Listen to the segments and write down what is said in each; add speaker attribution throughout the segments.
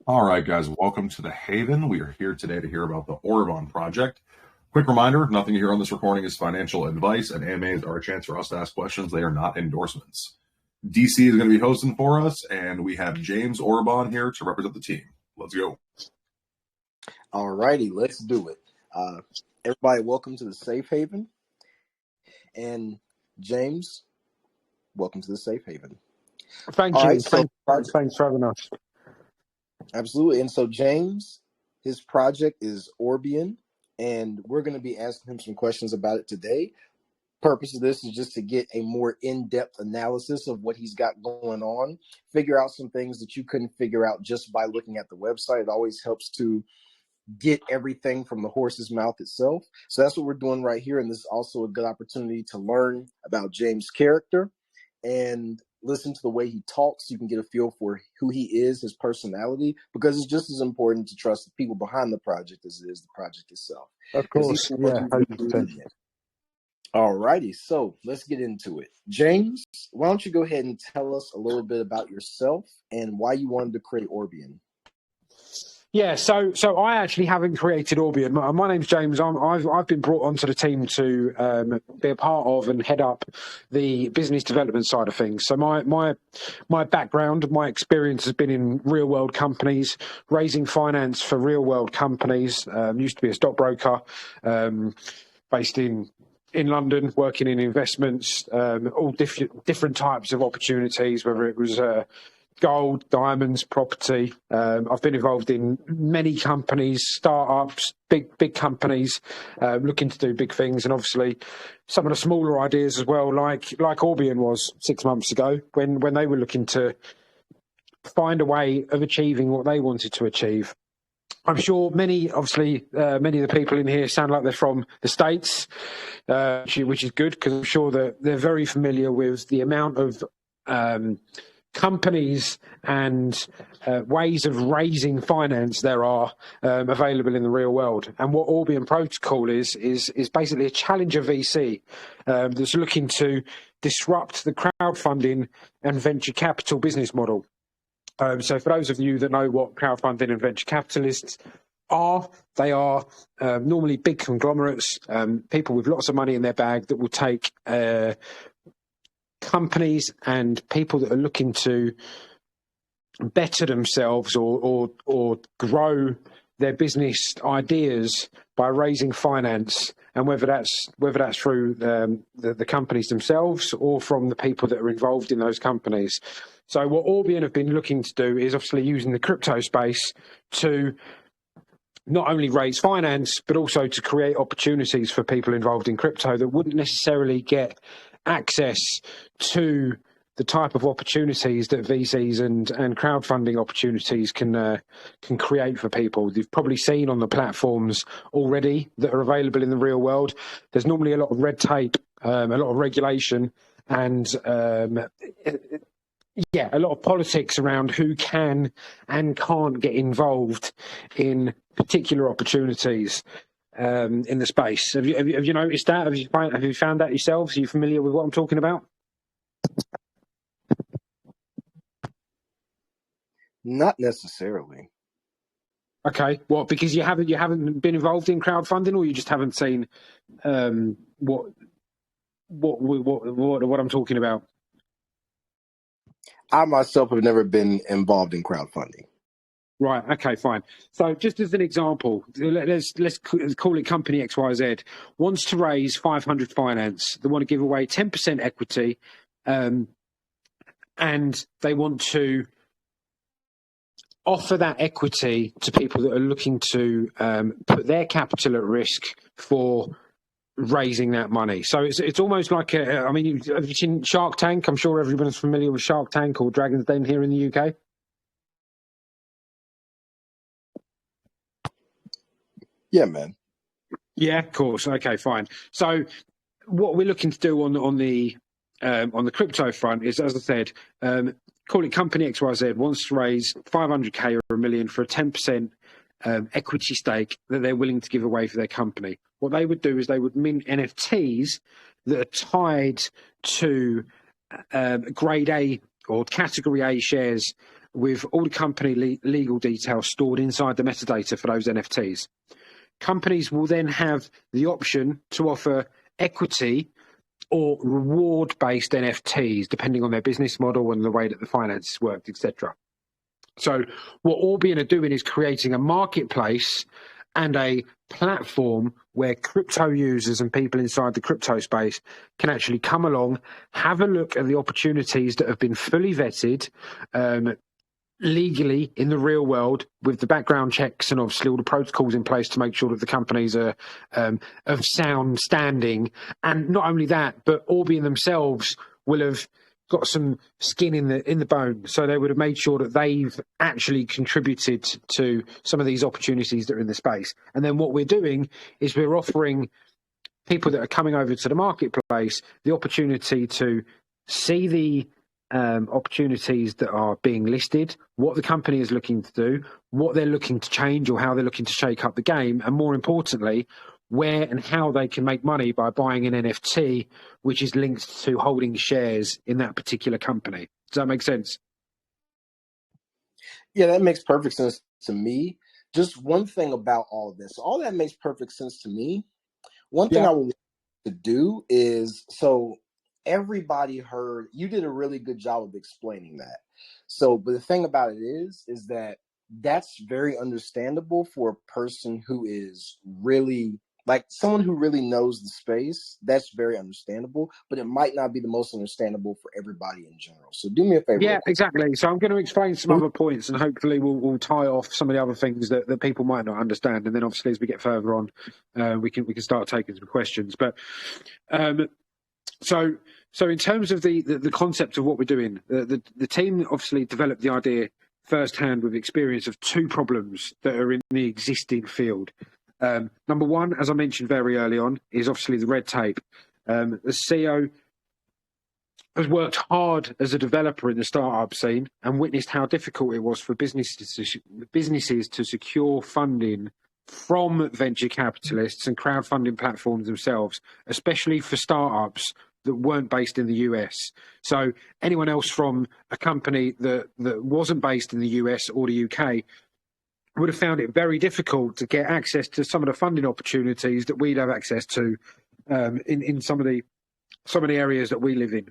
Speaker 1: All right, guys, welcome to the Haven. We are here today to hear about the Orbeon project. Quick reminder, nothing here on this recording is financial advice, and AMAs are a chance for us to ask questions. They are not endorsements. DC is going to be hosting for us, and we have James Orbeon here to represent the team. Let's go.
Speaker 2: All righty, let's do it. Everybody, welcome to the Safe Haven. And James, welcome to the Safe Haven.
Speaker 3: Thank you. Thanks for having us.
Speaker 2: Absolutely. And so James, his project is Orbian, and we're going to be asking him some questions about it today. Purpose of this is just to get a more in-depth analysis of what he's got going on, figure out some things that you couldn't figure out just by looking at the website. It always helps to get everything from the horse's mouth itself. So that's what we're doing right here. And this is also a good opportunity to learn about James' character and listen to the way he talks. You can get a feel for who he is, his personality, because it's just as important to trust the people behind the project as it is the project itself.
Speaker 3: Of course, yeah.
Speaker 2: All righty, so let's get into it. James, why don't you go ahead and tell us a little bit about yourself and why you wanted to create Orbian?
Speaker 3: Yeah, so I actually haven't created Orbian. My name's James. I've been brought onto the team to be a part of and head up the business development side of things. So my background, my experience has been in real world companies, raising finance for real world companies. Used to be a stockbroker, based in London, working in investments, all different types of opportunities, whether it was gold, diamonds, property. I've been involved in many companies, startups, big companies, looking to do big things, and obviously some of the smaller ideas as well, like Orbeon was 6 months ago when they were looking to find a way of achieving what they wanted to achieve. I'm sure many of the people in here sound like they're from the States, which is good because I'm sure that they're very familiar with the amount of companies and ways of raising finance there are available in the real world. And what Orbeon Protocol is basically a challenger VC that's looking to disrupt the crowdfunding and venture capital business model. So for those of you that know what crowdfunding and venture capitalists are, they are normally big conglomerates, people with lots of money in their bag that will take companies and people that are looking to better themselves or grow their business ideas by raising finance, and whether that's through the companies themselves or from the people that are involved in those companies. So what Orbian have been looking to do is obviously using the crypto space to not only raise finance, but also to create opportunities for people involved in crypto that wouldn't necessarily get access to the type of opportunities that VCs and crowdfunding opportunities can create for people. You've probably seen on the platforms already that are available in the real world, there's normally a lot of red tape, a lot of regulation, and a lot of politics around who can and can't get involved in particular opportunities in the space. Have you noticed that? Have you found that yourselves? Are you familiar with what I'm talking about?
Speaker 2: Not necessarily.
Speaker 3: Okay, well, because you haven't been involved in crowdfunding, or you just haven't seen what I'm talking about?
Speaker 2: I myself have never been involved in crowdfunding.
Speaker 3: Right. Okay. Fine. So, just as an example, let's call it Company XYZ wants to raise 500 finance. They want to give away 10% equity, and they want to offer that equity to people that are looking to put their capital at risk for raising that money. So it's almost like have you seen Shark Tank? I'm sure everyone's familiar with Shark Tank or Dragon's Den here in the UK.
Speaker 2: Yeah, man.
Speaker 3: Yeah, of course. Okay, fine. So what we're looking to do on the crypto front is, as I said, call it Company XYZ wants to raise 500k or $1 million for a 10% equity stake that they're willing to give away for their company. What they would do is they would mint NFTs that are tied to grade A or category A shares with all the company legal details stored inside the metadata for those NFTs. Companies will then have the option to offer equity or reward-based NFTs, depending on their business model and the way that the finances worked, etc. So what Orbian are doing is creating a marketplace and a platform where crypto users and people inside the crypto space can actually come along, have a look at the opportunities that have been fully vetted, legally in the real world, with the background checks and obviously all the protocols in place to make sure that the companies are of sound standing. And not only that, but Orbian themselves will have got some skin in the bone, so they would have made sure that they've actually contributed to some of these opportunities that are in the space. And then what we're doing is we're offering people that are coming over to the marketplace the opportunity to see the opportunities that are being listed, what the company is looking to do, what they're looking to change or how they're looking to shake up the game, and more importantly, where and how they can make money by buying an NFT which is linked to holding shares in that particular company. Does that make sense?
Speaker 2: Yeah, that makes perfect sense to me. Just one thing about all of this. All that makes perfect sense to me. One thing I would want to do is, so everybody heard, you did a really good job of explaining that. So, but the thing about it is that that's very understandable for a person who is really, like someone who really knows the space. That's very understandable, but it might not be the most understandable for everybody in general. So do me a favor.
Speaker 3: Yeah, exactly. So I'm going to explain some other points, and hopefully we'll tie off some of the other things that people might not understand. And then obviously as we get further on, we can start taking some questions. But so in terms of the concept of what we're doing, the team obviously developed the idea firsthand with experience of two problems that are in the existing field. Number one, as I mentioned very early on, is obviously the red tape. The CEO has worked hard as a developer in the startup scene and witnessed how difficult it was for businesses to secure funding from venture capitalists and crowdfunding platforms themselves, especially for startups that weren't based in the US. So anyone else from a company that wasn't based in the US or the UK would have found it very difficult to get access to some of the funding opportunities that we'd have access to in some of the areas that we live in.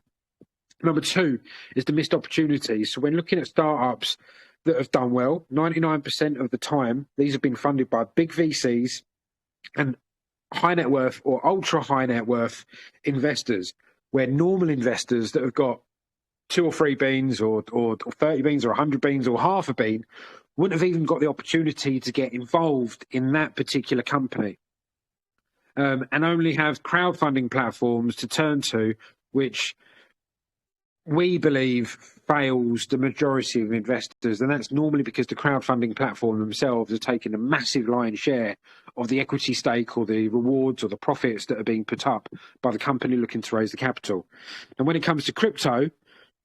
Speaker 3: Number two is the missed opportunities. So when looking at startups that have done well, 99% of the time, these have been funded by big VCs and high net worth or ultra high net worth investors, where normal investors that have got 2 or 3 beans or 30 beans or 100 beans or half a bean wouldn't have even got the opportunity to get involved in that particular company, and only have crowdfunding platforms to turn to, which we believe fails the majority of investors. And that's normally because the crowdfunding platform themselves are taking a massive lion's share of the equity stake or the rewards or the profits that are being put up by the company looking to raise the capital. And when it comes to crypto,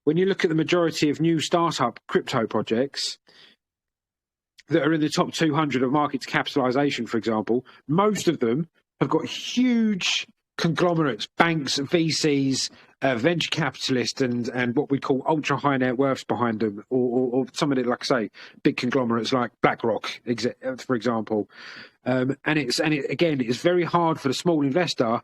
Speaker 3: when you look at the majority of new startup crypto projects that are in the top 200 of market capitalization, for example, most of them have got huge conglomerates, banks, VCs, venture capitalists, and what we call ultra high net worths behind them, or some of it, like I say, big conglomerates like BlackRock, for example. And it's very hard for the small investor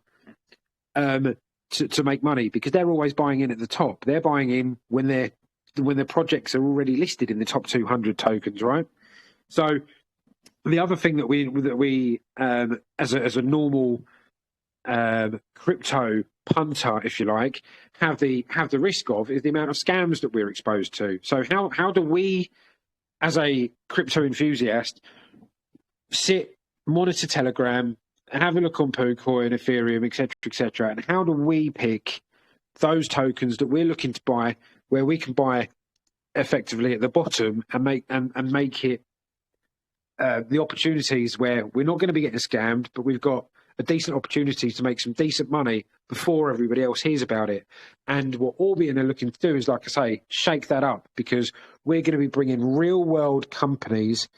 Speaker 3: to make money, because they're always buying in at the top. They're buying in when their projects are already listed in the top 200 tokens, right? So the other thing that we as a normal crypto punter, if you like, have the risk of is the amount of scams that we're exposed to. So how do we, as a crypto enthusiast, monitor Telegram, and have a look on PooCoin, Ethereum, etc., and how do we pick those tokens that we're looking to buy, where we can buy effectively at the bottom and make it the opportunities where we're not going to be getting scammed, but we've got a decent opportunity to make some decent money before everybody else hears about it. And what Orbian are looking to do is, like I say, shake that up, because we're going to be bringing real world companies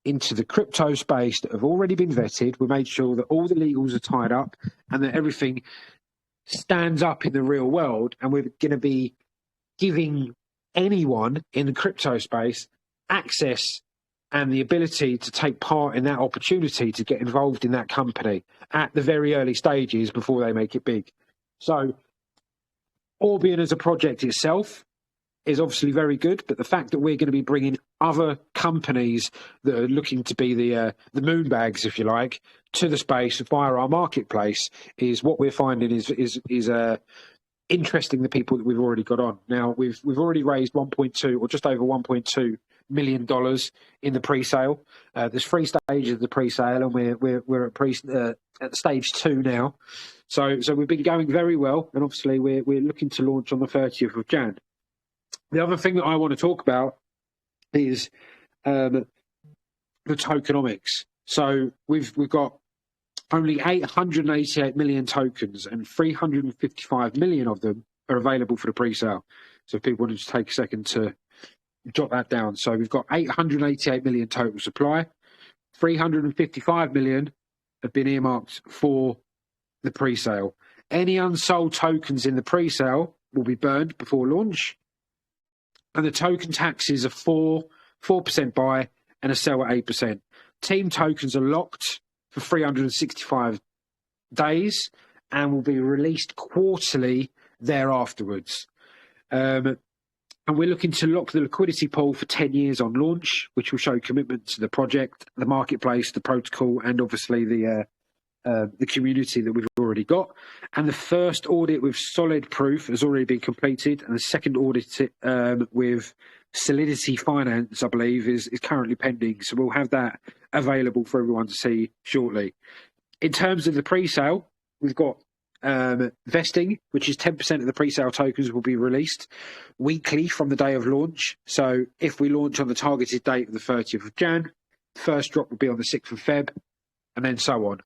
Speaker 3: into the crypto space that have already been vetted. We made sure that all the legals are tied up and that everything stands up in the real world. And we're going to be giving anyone in the crypto space access and the ability to take part in that opportunity to get involved in that company at the very early stages before they make it big. So Orbian as a project itself is obviously very good, but the fact that we're going to be bringing other companies that are looking to be the moon bags, if you like, to the space via our marketplace is what we're finding is interesting the people that we've already got on. Now we've already raised 1.2 or just over 1.2 $1 million in the pre-sale. There's 3 stages of the pre-sale, and we're at stage 2 now. So we've been going very well, and obviously we're looking to launch on the 30th of Jan. The other thing that I want to talk about is the tokenomics. So we've got only 888 million tokens, and 355 million of them are available for the pre-sale. So if people wanted to take a second to jot that down. So we've got 888 million total supply. 355 million have been earmarked for the pre-sale. Any unsold tokens in the pre-sale will be burned before launch. And the token taxes are 4% buy and a sell at 8%. Team tokens are locked for 365 days and will be released quarterly thereafterwards. And we're looking to lock the liquidity pool for 10 years on launch, which will show commitment to the project, the marketplace, the protocol, and obviously the community that we've already got. And the first audit with solid proof has already been completed, and the second audit with Solidity Finance, I believe, is currently pending. So we'll have that available for everyone to see shortly. In terms of the pre-sale, we've got vesting, which is 10% of the pre-sale tokens will be released weekly from the day of launch. So if we launch on the targeted date of the 30th of Jan, the first drop will be on the 6th of Feb, and then so on.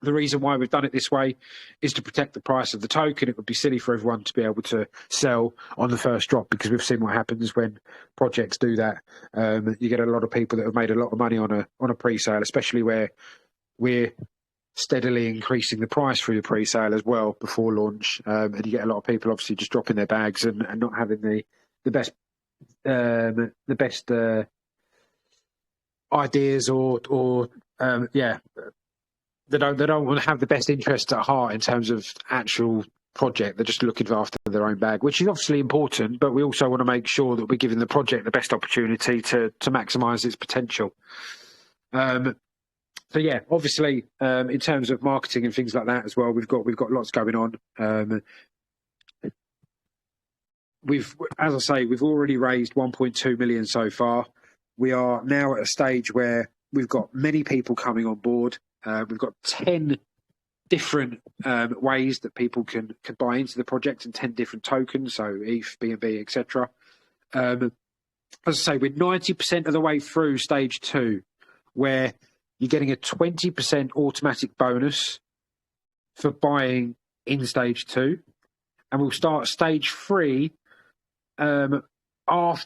Speaker 3: The reason why we've done it this way is to protect the price of the token. It would be silly for everyone to be able to sell on the first drop, because we've seen what happens when projects do that. You get a lot of people that have made a lot of money on a pre-sale, especially where we're steadily increasing the price through the pre-sale as well before launch. And you get a lot of people obviously just dropping their bags and not having the best ideas or They don't want to have the best interests at heart in terms of actual project. They're just looking after their own bag, which is obviously important, but we also want to make sure that we're giving the project the best opportunity to maximise its potential. So yeah, obviously, in terms of marketing and things like that as well, we've got lots going on. As I say, we've already raised 1.2 million so far. We are now at a stage where we've got many people coming on board. We've got 10 different ways that people can buy into the project, and 10 different tokens, so ETH, BNB, etc. As I say, we're 90% of the way through stage 2, where you're getting a 20% automatic bonus for buying in stage 2. And we'll start stage 3 so we'll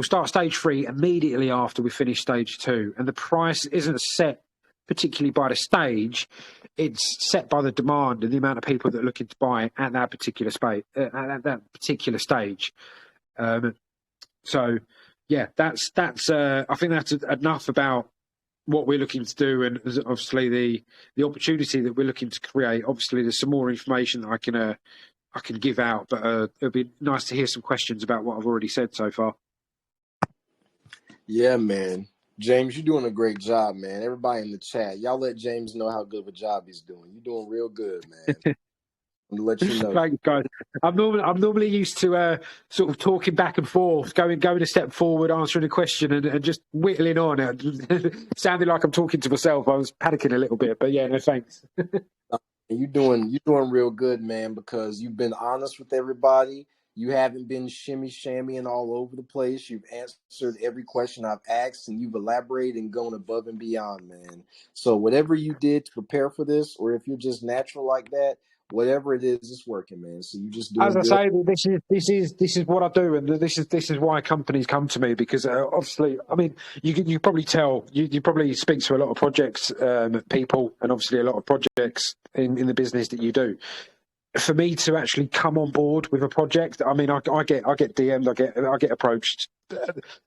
Speaker 3: start stage 3 immediately after we finish stage 2. And the price isn't set particularly by the stage, it's set by the demand and the amount of people that are looking to buy at that particular at that particular stage. So yeah, that's I think that's enough about what we're looking to do, and obviously the opportunity that we're looking to create. Obviously, there's some more information that I can give out, but it'll be nice to hear some questions about what I've already said so far.
Speaker 2: Yeah, man. James, you're doing a great job, man. Everybody in the chat, y'all let James know how good of a job he's doing. You're doing real good, man. I'm gonna let you know.
Speaker 3: Thanks, guys. I'm normally used to sort of talking back and forth, going a step forward, answering a question, and just whittling on. It sounded like I'm talking to myself. I was panicking a little bit, but yeah, no thanks.
Speaker 2: You're doing real good, man, because you've been honest with everybody. You haven't been shammying all over the place. You've answered every question I've asked, and you've elaborated and gone above and beyond, man. So whatever you did to prepare for this, or if you're just natural like that, whatever it is, it's working, man. So you just doing.
Speaker 3: As I say, this is what I do, and this is why companies come to me, because obviously, I mean, you probably tell you probably speak to a lot of projects people, and obviously a lot of projects in the business that you do. for me to actually come on board with a project, I mean, I get DM'd, I get approached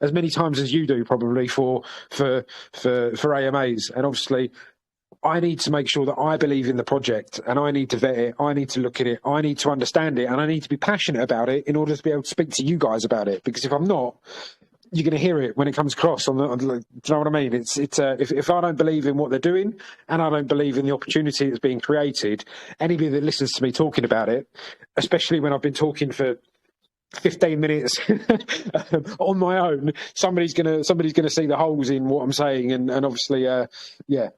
Speaker 3: as many times as you do probably for AMAs, and obviously I need to make sure that I believe in the project, and I need to vet it, I need to look at it, I need to understand it, and I need to be passionate about it in order to be able to speak to you guys about it. Because if I'm not, you're going to hear it when it comes across. Do you know what I mean? If I don't believe in what they're doing, and I don't believe in the opportunity that's being created, anybody that listens to me talking about it, especially when I've been talking for 15 minutes on my own, somebody's gonna see the holes in what I'm saying, and obviously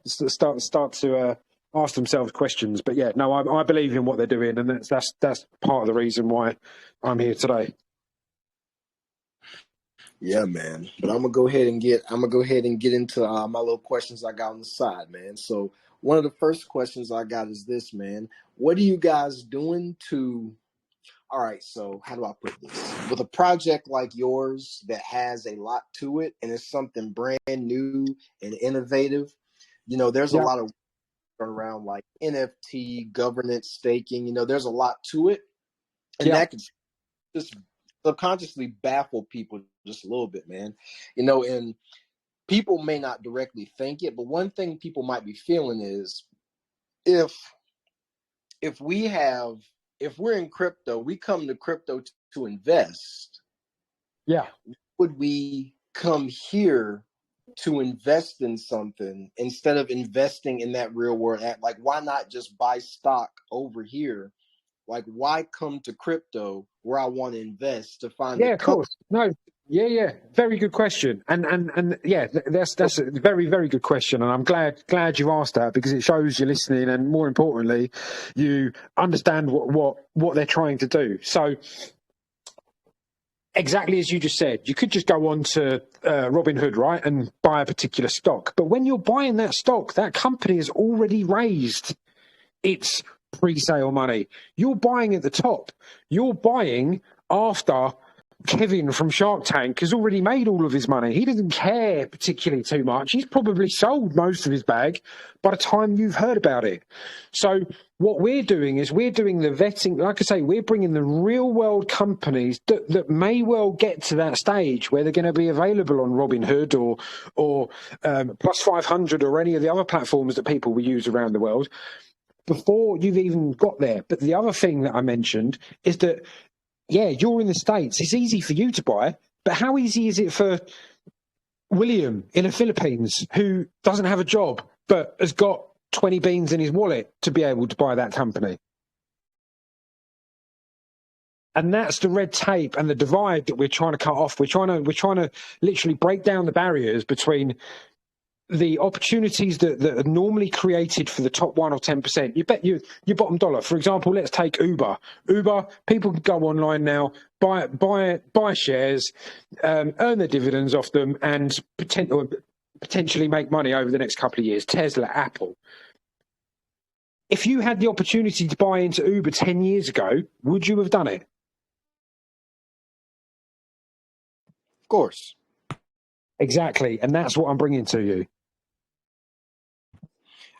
Speaker 3: start to ask themselves questions. But yeah, no, I believe in what they're doing, and that's part of the reason why I'm here today.
Speaker 2: Yeah, man. But I'm gonna go ahead and get into my little questions I got on the side, man. So one of the first questions I got is this, man. What are you guys doing to? All right, so how do I put this? With a project like yours that has a lot to it and it's something brand new and innovative, there's a lot of around like NFT, governance, staking. There's a lot to it, and that could just subconsciously baffle people just a little bit, man. And people may not directly think it, but one thing people might be feeling is if we're in crypto, we come to crypto to invest.
Speaker 3: Yeah.
Speaker 2: Would we come here to invest in something instead of investing in that real world? Like, why not just buy stock over here? Like, why come to crypto where I want to invest to find?
Speaker 3: Yeah, of course. No. Yeah. Very good question. And yeah, that's a very, very good question. And I'm glad you asked that, because it shows you're listening, and more importantly, you understand what they're trying to do. So exactly as you just said, you could just go on to Robinhood, right, and buy a particular stock. But when you're buying that stock, that company has already raised its pre-sale money. You're buying at the top. You're buying after Kevin from Shark Tank has already made all of his money. He doesn't care particularly too much. He's probably sold most of his bag by the time you've heard about it. So what we're doing is we're doing the vetting. Like I say, we're bringing the real world companies that may well get to that stage where they're going to be available on Robinhood or Plus 500 or any of the other platforms that people will use around the world before you've even got there. But the other thing that I mentioned is that, yeah, you're in the States. It's easy for you to buy, but how easy is it for William in the Philippines who doesn't have a job but has got 20 beans in his wallet to be able to buy that company? And that's the red tape and the divide that we're trying to cut off. We're trying to literally break down the barriers between the opportunities that are normally created for the top 1 or 10%. You bet your bottom dollar. For example, let's take Uber. Uber, people can go online now, buy shares, earn their dividends off them, and potentially make money over the next couple of years. Tesla, Apple. If you had the opportunity to buy into Uber 10 years ago, would you have done it?
Speaker 2: Of course.
Speaker 3: Exactly. And that's what I'm bringing to you.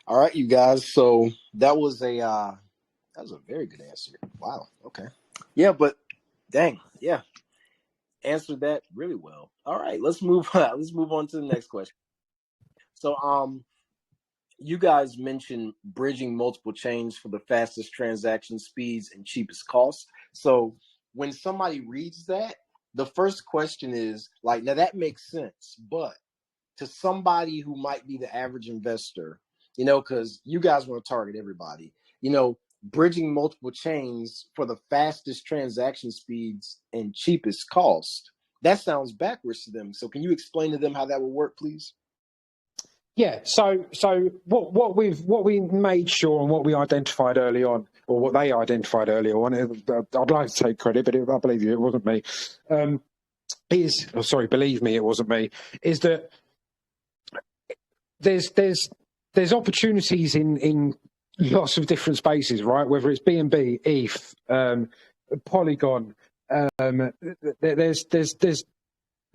Speaker 2: All right, you guys. So that was a very good answer. Wow. Okay. Yeah, but dang, yeah, answered that really well. All right, let's move on. Let's move on to the next question. So, you guys mentioned bridging multiple chains for the fastest transaction speeds and cheapest cost. So when somebody reads that, the first question is like, now that makes sense, but to somebody who might be the average investor, because you guys want to target everybody, bridging multiple chains for the fastest transaction speeds and cheapest cost, that sounds backwards to them. So can you explain to them how that will work, please?
Speaker 3: Yeah, so what we made sure and what we identified early on, or what they identified early on, I'd like to take credit, but I believe you, it wasn't me. Believe me, it wasn't me. Is that there's opportunities in lots of different spaces, right? Whether it's BNB, ETH, Polygon, there's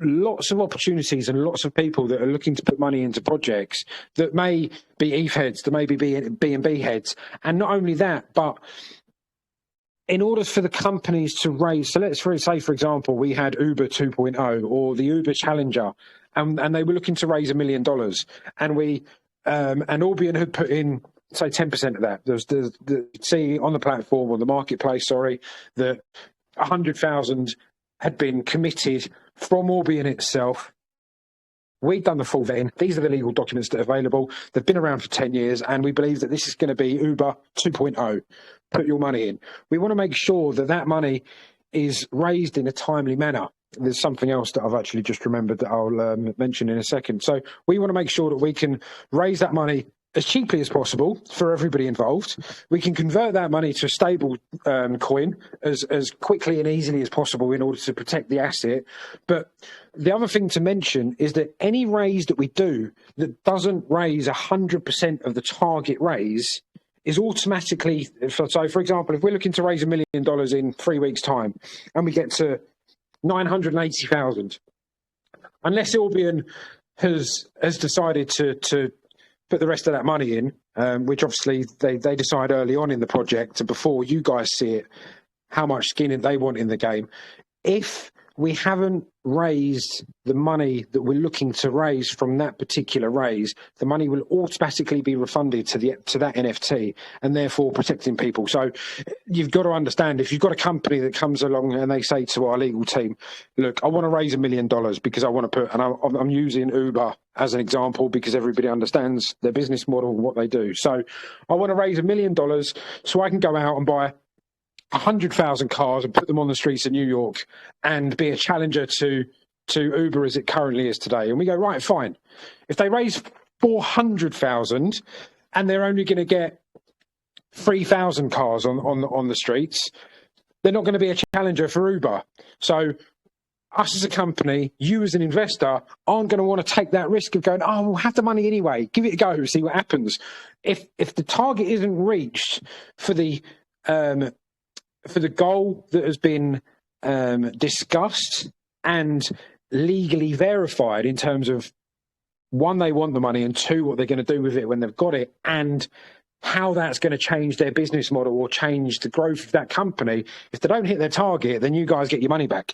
Speaker 3: lots of opportunities and lots of people that are looking to put money into projects that may be ETH heads, that may be BNB heads. And not only that, but in order for the companies to raise, so let's say, for example, we had Uber 2.0 or the Uber Challenger, and they were looking to raise $1 million, and and Orbian had put in, say, 10% of that. There's see on the platform, on the marketplace, that 100,000 had been committed from Orbian itself. We've done the full vetting. These are the legal documents that are available. They've been around for 10 years, and we believe that this is going to be Uber 2.0. Put your money in. We want to make sure that that money is raised in a timely manner. There's something else that I've actually just remembered that I'll mention in a second. So we want to make sure that we can raise that money as cheaply as possible for everybody involved. We can convert that money to a stable coin as quickly and easily as possible in order to protect the asset. But the other thing to mention is that any raise that we do that doesn't raise 100% of the target raise is automatically, so for example, if we're looking to raise $1 million in 3 weeks' time and we get to 980,000, unless Orbian has decided to put the rest of that money in, which obviously they decide early on in the project and before you guys see it, how much skin they want in the game. If we haven't raised the money that we're looking to raise from that particular raise, the money will automatically be refunded to that NFT, and therefore protecting people. So you've got to understand, if you've got a company that comes along and they say to our legal team, look, I want to raise $1 million because I want to put, and I'm using Uber as an example because everybody understands their business model and what they do. So I want to raise $1 million so I can go out and buy 100,000 cars and put them on the streets of New York and be a challenger to Uber as it currently is today. And we go, right, fine. If they raise 400,000 and they're only going to get 3,000 cars on the streets, they're not going to be a challenger for Uber. So us as a company, you as an investor, aren't going to want to take that risk of going, oh, we'll have the money anyway. Give it a go, see what happens. If the target isn't reached for the goal that has been discussed and legally verified in terms of, one, they want the money, and two, what they're going to do with it when they've got it, and how that's going to change their business model or change the growth of that company. If they don't hit their target, then you guys get your money back.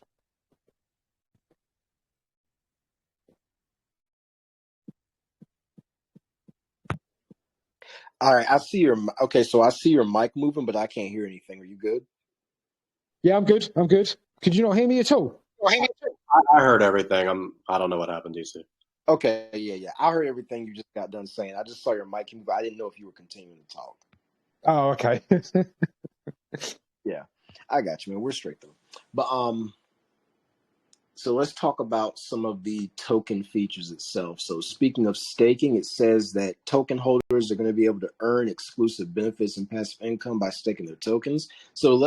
Speaker 2: All right, I see your mic moving, but I can't hear anything. Are you good?
Speaker 3: Yeah, I'm good. Could you not hear me at all?
Speaker 4: I heard everything. I don't know what happened, DC.
Speaker 2: Okay, yeah. I heard everything you just got done saying. I just saw your mic move. I didn't know if you were continuing to talk.
Speaker 3: Oh, okay.
Speaker 2: Yeah, I got you, man. We're straight through. But so let's talk about some of the token features itself. So speaking of staking, it says that token holders are going to be able to earn exclusive benefits and passive income by staking their tokens. So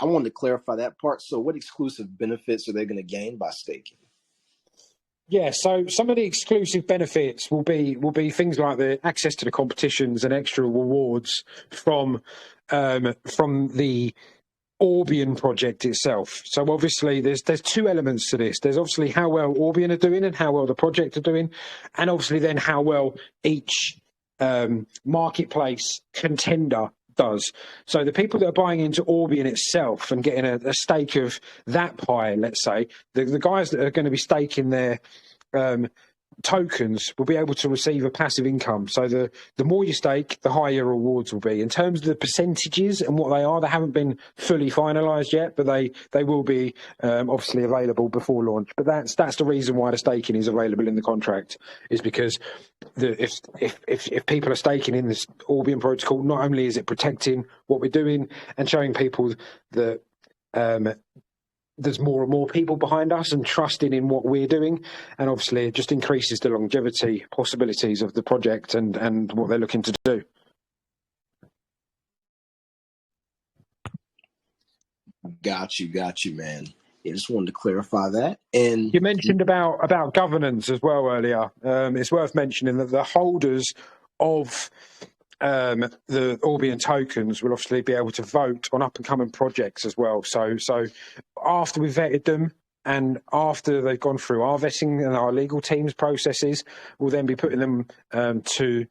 Speaker 2: I wanted to clarify that part. So what exclusive benefits are they going to gain by staking?
Speaker 3: Yeah, so some of the exclusive benefits will be things like the access to the competitions and extra rewards from the Orbeon project itself. So obviously there's two elements to this. There's obviously how well Orbeon are doing and how well the project are doing, and obviously then how well each marketplace contender does. So the people that are buying into Orbeon itself and getting a stake of that pie, let's say, the guys that are going to be staking their tokens will be able to receive a passive income. So the more you stake, the higher your rewards will be. In terms of the percentages and what they are, they haven't been fully finalised yet, but they will be obviously available before launch. But that's the reason why the staking is available in the contract, is because if people are staking in this Orbeon protocol, not only is it protecting what we're doing and showing people that there's more and more people behind us and trusting in what we're doing, and obviously it just increases the longevity possibilities of the project and what they're looking to do.
Speaker 2: Got you, man. Yeah, just wanted to clarify that. And
Speaker 3: you mentioned about governance as well earlier. It's worth mentioning that the holders of the Orbeon tokens will obviously be able to vote on up-and-coming projects as well. So after we've vetted them and after they've gone through our vetting and our legal team's processes, we'll then be putting them to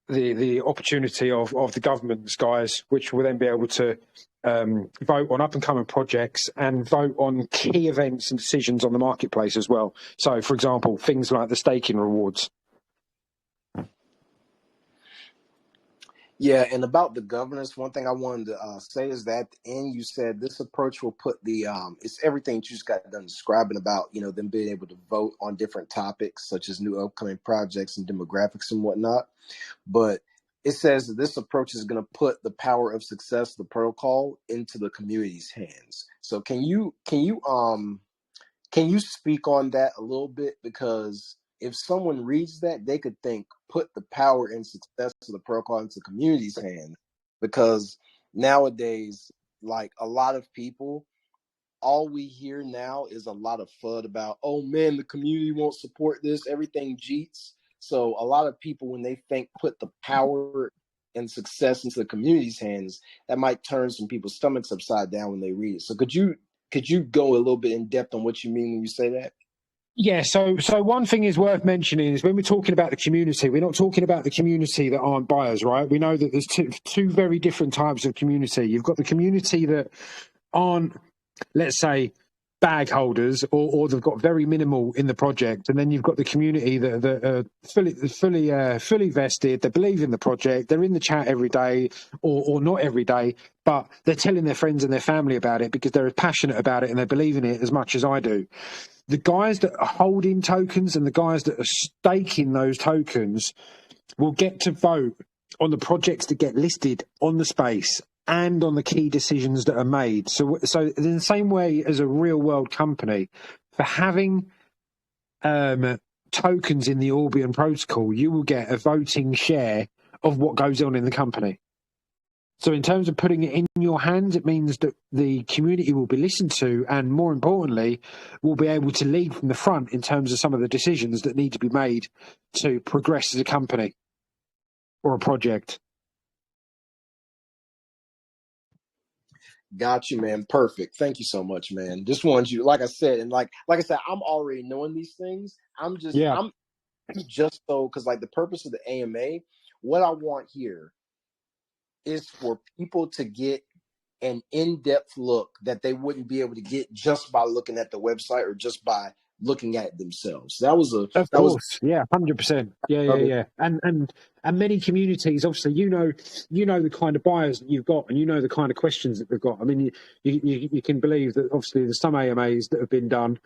Speaker 3: the opportunity of the government's guys, which will then be able to vote on up-and-coming projects and vote on key events and decisions on the marketplace as well. So, for example, things like the staking rewards.
Speaker 2: Yeah, and about the governance, one thing I wanted to say is that at the end you said this approach will put the it's everything you just got done describing about, you know, them being able to vote on different topics such as new upcoming projects and demographics and whatnot. But it says that this approach is going to put the power of success, the protocol, into the community's hands. So can you speak on that a little bit? Because if someone reads that, they could think put the power and success of the protocol into the community's hands. Because nowadays, like a lot of people, all we hear now is a lot of FUD about, oh man, the community won't support this, everything jeets. So a lot of people, when they think put the power and success into the community's hands, that might turn some people's stomachs upside down when they read it. So could you go a little bit in depth on what you mean when you say that?
Speaker 3: Yeah, so one thing is worth mentioning is when we're talking about the community, we're not talking about the community that aren't buyers, right? We know that there's two very different types of community. You've got the community that aren't, let's say, bag holders or they've got very minimal in the project, and then you've got the community that are fully vested. They believe in the project. They're in the chat every day, or not every day, but they're telling their friends and their family about it because they're passionate about it and they believe in it as much as I do. The guys that are holding tokens and the guys that are staking those tokens will get to vote on the projects that get listed on the space and on the key decisions that are made. So in the same way as a real world company, for having tokens in the Orbeon Protocol, you will get a voting share of what goes on in the company. So in terms of putting it in your hands, it means that the community will be listened to and, more importantly, will be able to lead from the front in terms of some of the decisions that need to be made to progress as a company or a project.
Speaker 2: Got you, man. Perfect. Thank you so much, man. Just wanted you, like I said, and like I said, I'm already knowing these things. I'm just so, because like the purpose of the AMA, what I want here is for people to get an in-depth look that they wouldn't be able to get just by looking at the website or just by looking at it themselves. That was
Speaker 3: 100%. Yeah. And many communities, obviously, you know the kind of buyers that you've got, and you know the kind of questions that they've got. I mean, you can believe that obviously there's some AMAs that have been done,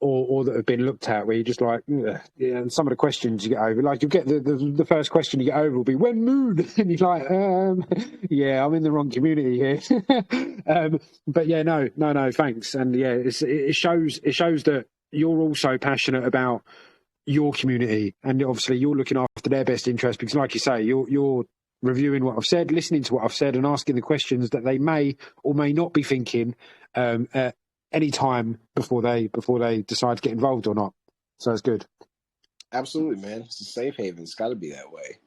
Speaker 3: or that have been looked at where you're just like, yeah, and some of the questions you get over, like you get the first question you get over will be when moon, and you're like, yeah, I'm in the wrong community here. But yeah, no, thanks, and yeah, it shows that you're also passionate about your community, and obviously you're looking after their best interest because, like you say, you're reviewing what I've said, listening to what I've said, and asking the questions that they may or may not be thinking at any time before they decide to get involved or not. So it's good.
Speaker 2: Absolutely, man. It's a safe haven. It's got to be that way.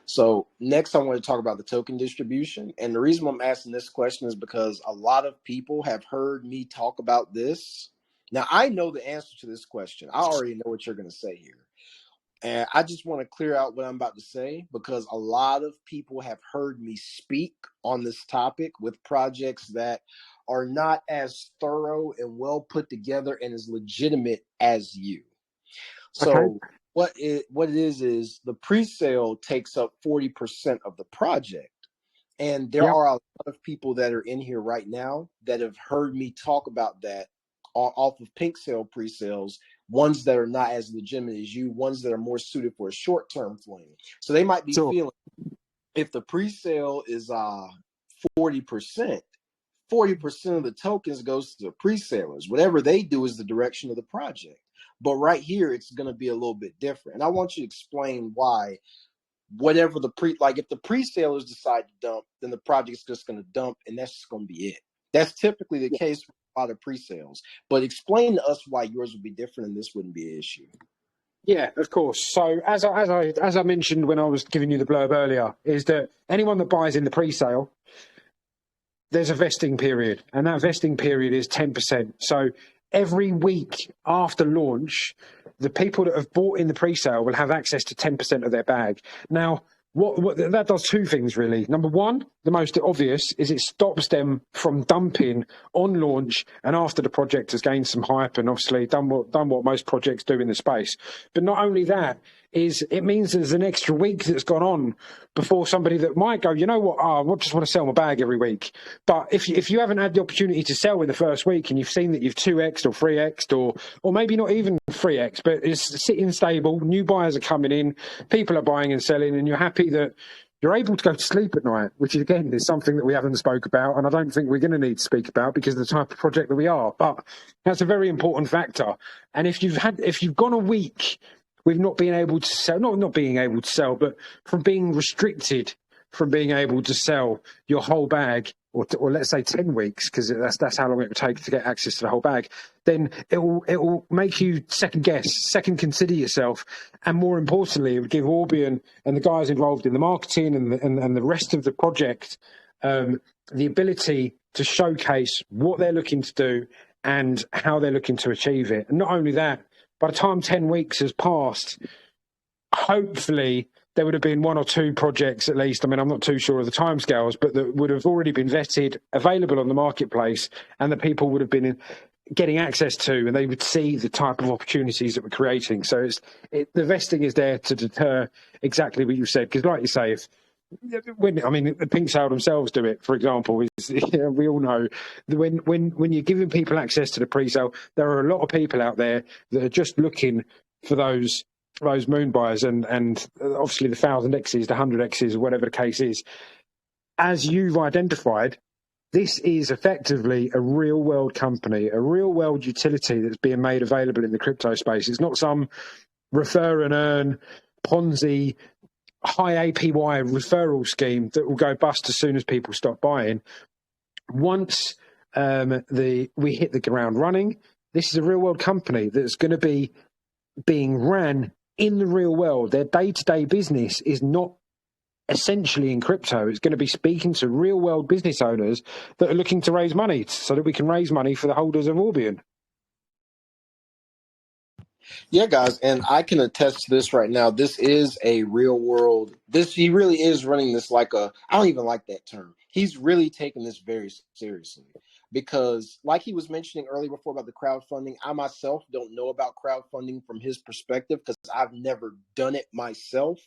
Speaker 2: So next, I want to talk about the token distribution. And the reason I'm asking this question is because a lot of people have heard me talk about this. Now, I know the answer to this question. I already know what you're going to say here. And I just want to clear out what I'm about to say because a lot of people have heard me speak on this topic with projects that are not as thorough and well put together and as legitimate as you. So
Speaker 3: Okay.
Speaker 2: what it is the pre-sale takes up 40% of the project. And there are a lot of people that are in here right now that have heard me talk about that off of pink sale pre-sales, ones that are not as legitimate as you, ones that are more suited for a short-term fling. So they might be feeling if the pre-sale is 40%, 40% of the tokens goes to the pre-salers. Whatever they do is the direction of the project. But right here, it's going to be a little bit different. And I want you to explain why whatever if the pre-salers decide to dump, then the project's just going to dump, and that's just going to be it. That's typically the case with a lot of pre-sales. But explain to us why yours would be different and this wouldn't be an issue.
Speaker 3: Yeah, of course. So as I mentioned when I was giving you the blurb earlier, is that anyone that buys in the pre-sale, there's a vesting period, and that vesting period is 10%. So every week after launch, the people that have bought in the pre-sale will have access to 10% of their bag. Now, what that does two things really. Number one, the most obvious, is it stops them from dumping on launch and after the project has gained some hype and obviously done what most projects do in the space. But not only that, is it means there's an extra week that's gone on before somebody that might go, you know what, I just want to sell my bag every week. But if you haven't had the opportunity to sell in the first week and you've seen that you've 2x'd or 3x'd or maybe not even 3x, but it's sitting stable, new buyers are coming in, people are buying and selling, and you're happy that you're able to go to sleep at night, which again is something that we haven't spoke about, and I don't think we're going to need to speak about because of the type of project that we are. But that's a very important factor. And if you've gone a week with not being able to sell, not being able to sell, but from being restricted from being able to sell your whole bag, or let's say 10 weeks, because that's how long it would take to get access to the whole bag, then it will make you second consider yourself, and more importantly, it would give Orbeon and the guys involved in the marketing and the rest of the project the ability to showcase what they're looking to do and how they're looking to achieve it. And not only that, by the time 10 weeks has passed, hopefully there would have been one or two projects at least. I mean, I'm not too sure of the timescales, but that would have already been vetted, available on the marketplace, and that people would have been getting access to, and they would see the type of opportunities that we're creating. So the vesting is there to deter exactly what you said. Because like you say, the Pink Sale themselves do it, for example, we all know that when you're giving people access to the pre-sale, there are a lot of people out there that are just looking for those moon buyers and obviously the 1000x's, the 100x's, whatever the case is. As you've identified, this is effectively a real world company, a real world utility that's being made available in the crypto space. It's not some refer and earn Ponzi high APY referral scheme that will go bust as soon as people stop buying. Once we hit the ground running, this is a real world company that's going to be being ran in the real world. Their day-to-day business is not essentially in crypto. It's going to be speaking to real world business owners that are looking to raise money so that we can raise money for the holders of Orbian.
Speaker 2: Yeah, guys, and I can attest to this right now. This is a real world. He really is running this like I don't even like that term. He's really taking this very seriously because, like he was mentioning earlier before about the crowdfunding, I myself don't know about crowdfunding from his perspective because I've never done it myself,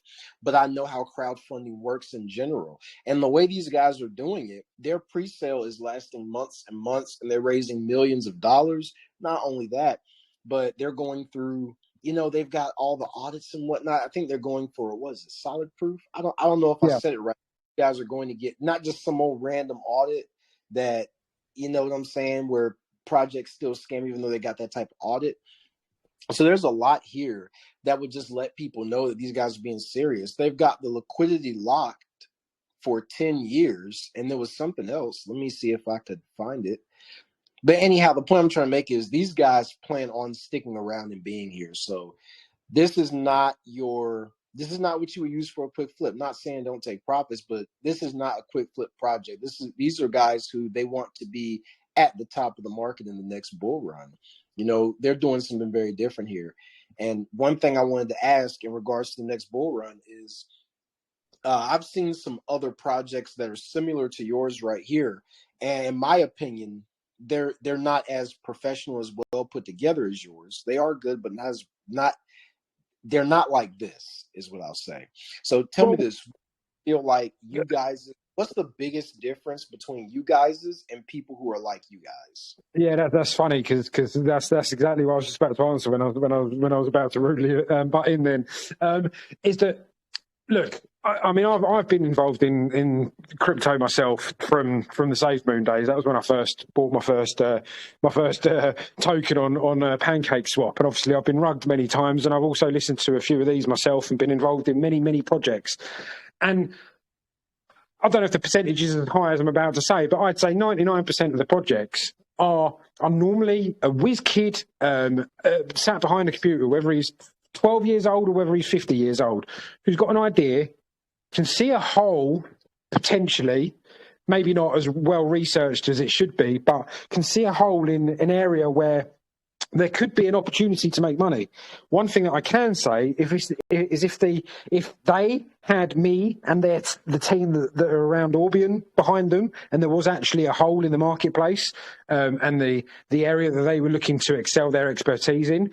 Speaker 2: but I know how crowdfunding works in general. And the way these guys are doing it, their pre-sale is lasting months and months, and they're raising millions of dollars. Not only that, but they're going through, they've got all the audits and whatnot. I think they're going for, what is it, solid proof? I don't know if I said it right. You guys are going to get not just some old random audit that, you know what I'm saying, where projects still scam even though they got that type of audit. So there's a lot here that would just let people know that these guys are being serious. They've got the liquidity locked for 10 years. And there was something else. Let me see if I could find it. But anyhow, the point I'm trying to make is these guys plan on sticking around and being here. So this is not what you would use for a quick flip. Not saying don't take profits, but this is not a quick flip project. These are guys who they want to be at the top of the market in the next bull run. They're doing something very different here. And one thing I wanted to ask in regards to the next bull run is I've seen some other projects that are similar to yours right here. And in my opinion, they're not as professional, as well put together as yours. They are good, but they're not like this, is what I'll say. So tell me this, feel like you guys, what's the biggest difference between you guys and people who are like you guys?
Speaker 3: Yeah, that's funny because that's exactly what I was just about to answer when I was about to rudely butt in. Then is that, look, I mean, I've been involved in crypto myself from the Safe Moon days. That was when I first bought my first token on Pancake Swap, and obviously I've been rugged many times, and I've also listened to a few of these myself and been involved in many projects. And I don't know if the percentage is as high as I'm about to say, but I'd say 99% of the projects are normally a whiz kid sat behind a computer, whether he's 12 years old or whether he's 50 years old, who's got an idea, can see a hole potentially, maybe not as well researched as it should be, but can see a hole in an area where there could be an opportunity to make money. One thing that I can say is if they had me and the team that are around Orbian behind them, and there was actually a hole in the marketplace, and the area that they were looking to excel their expertise in,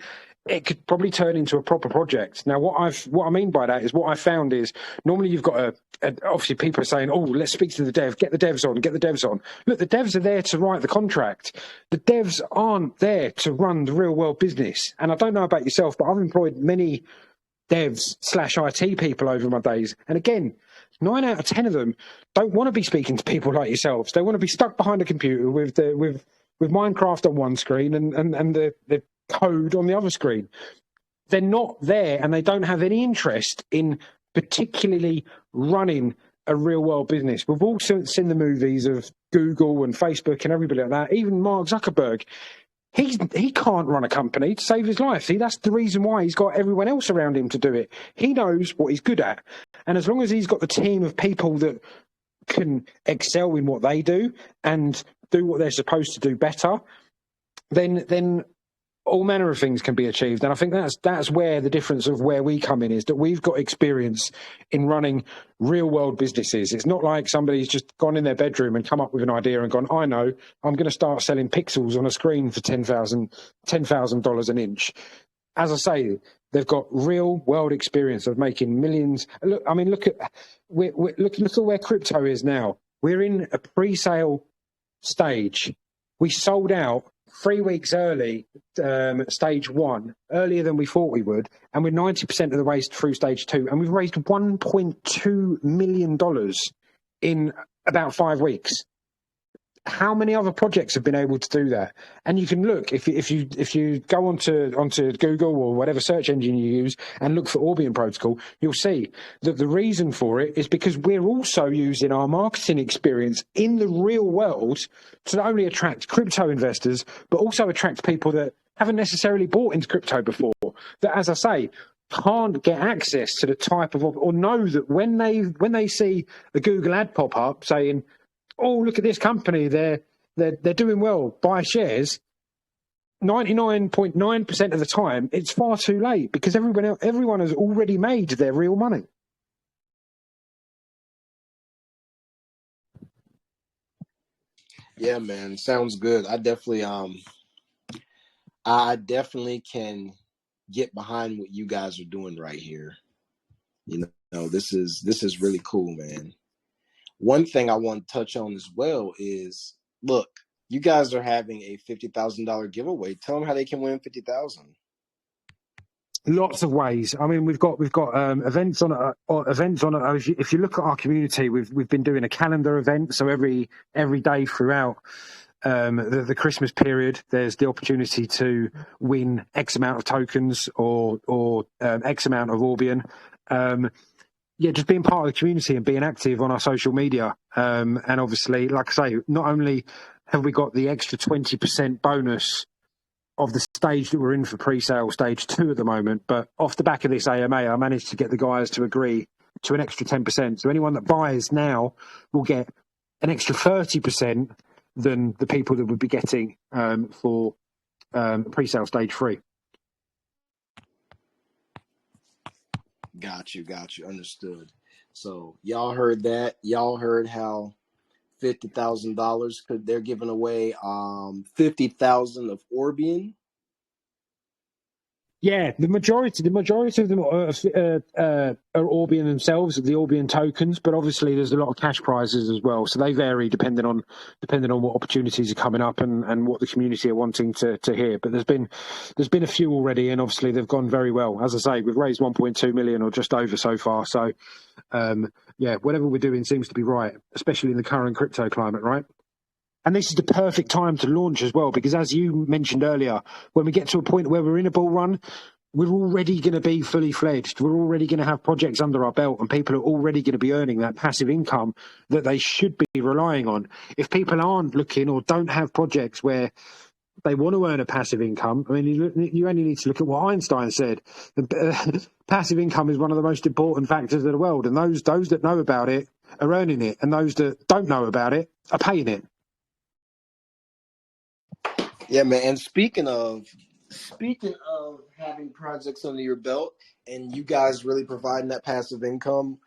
Speaker 3: it could probably turn into a proper project. Now, what I mean by that is what I found is normally you've got obviously people are saying, oh, let's speak to the dev, get the devs on. Look, the devs are there to write the contract. The devs aren't there to run the real world business. And I don't know about yourself, but I've employed many devs/IT people over my days. And again, 9 out of 10 of them don't want to be speaking to people like yourselves. They want to be stuck behind a computer with Minecraft on one screen and the code on the other screen. They're not there, and they don't have any interest in particularly running a real world business. We've all seen the movies of Google and Facebook and everybody like that. Even Mark Zuckerberg, he can't run a company to save his life. See, that's the reason why he's got everyone else around him to do it. He knows what he's good at, and as long as he's got the team of people that can excel in what they do and do what they're supposed to do better, then all manner of things can be achieved. And I think that's where the difference of where we come in is that we've got experience in running real world businesses. It's not like somebody's just gone in their bedroom and come up with an idea and gone, I know, I'm going to start selling pixels on a screen for $10,000 an inch. As I say, they've got real world experience of making millions. Look at where crypto is now. We're in a pre-sale stage. We sold out 3 weeks early, stage 1, earlier than we thought we would, and we're 90% of the way through stage 2, and we've raised $1.2 million in about 5 weeks. How many other projects have been able to do that? And you can look, if you go onto Google or whatever search engine you use and look for Orbeon Protocol, you'll see that the reason for it is because we're also using our marketing experience in the real world to not only attract crypto investors, but also attract people that haven't necessarily bought into crypto before, that, as I say, can't get access to the type of, or know that when they see a Google ad pop up saying, oh, look at this company, they're doing well, buy shares, 99.9% of the time, it's far too late because everyone has already made their real money.
Speaker 2: Yeah, man, sounds good. I definitely can get behind what you guys are doing right here. You know, this is really cool, man. One thing I want to touch on as well is, look, you guys are having a $50,000 giveaway. Tell them how they can win $50,000.
Speaker 3: Lots of ways. I mean, we've got events on it. If you look at our community, we've been doing a calendar event. So every day throughout the Christmas period, there's the opportunity to win X amount of tokens or X amount of Orbian. Yeah, just being part of the community and being active on our social media. And obviously, like I say, not only have we got the extra 20% bonus of the stage that we're in for pre-sale, stage 2 at the moment, but off the back of this AMA, I managed to get the guys to agree to an extra 10%. So anyone that buys now will get an extra 30% than the people that would be getting for pre-sale stage 3.
Speaker 2: Got you. Understood. So y'all heard that. Y'all heard how $50,000 they're giving away 50,000 of Orbian.
Speaker 3: Yeah, the majority of them are Orbian themselves, the Orbian tokens, but obviously there's a lot of cash prizes as well. So they vary depending on what opportunities are coming up and what the community are wanting to hear. But there's been a few already, and obviously they've gone very well. As I say, we've raised 1.2 million or just over so far. So yeah, whatever we're doing seems to be right, especially in the current crypto climate, right? And this is the perfect time to launch as well, because as you mentioned earlier, when we get to a point where we're in a bull run, we're already going to be fully fledged. We're already going to have projects under our belt, and people are already going to be earning that passive income that they should be relying on. If people aren't looking or don't have projects where they want to earn a passive income, I mean, you only need to look at what Einstein said. Passive income is one of the most important factors of the world, and those that know about it are earning it, and those that don't know about it are paying it.
Speaker 2: Yeah, man. And speaking of Speaking of having projects under your belt and you guys really providing that passive income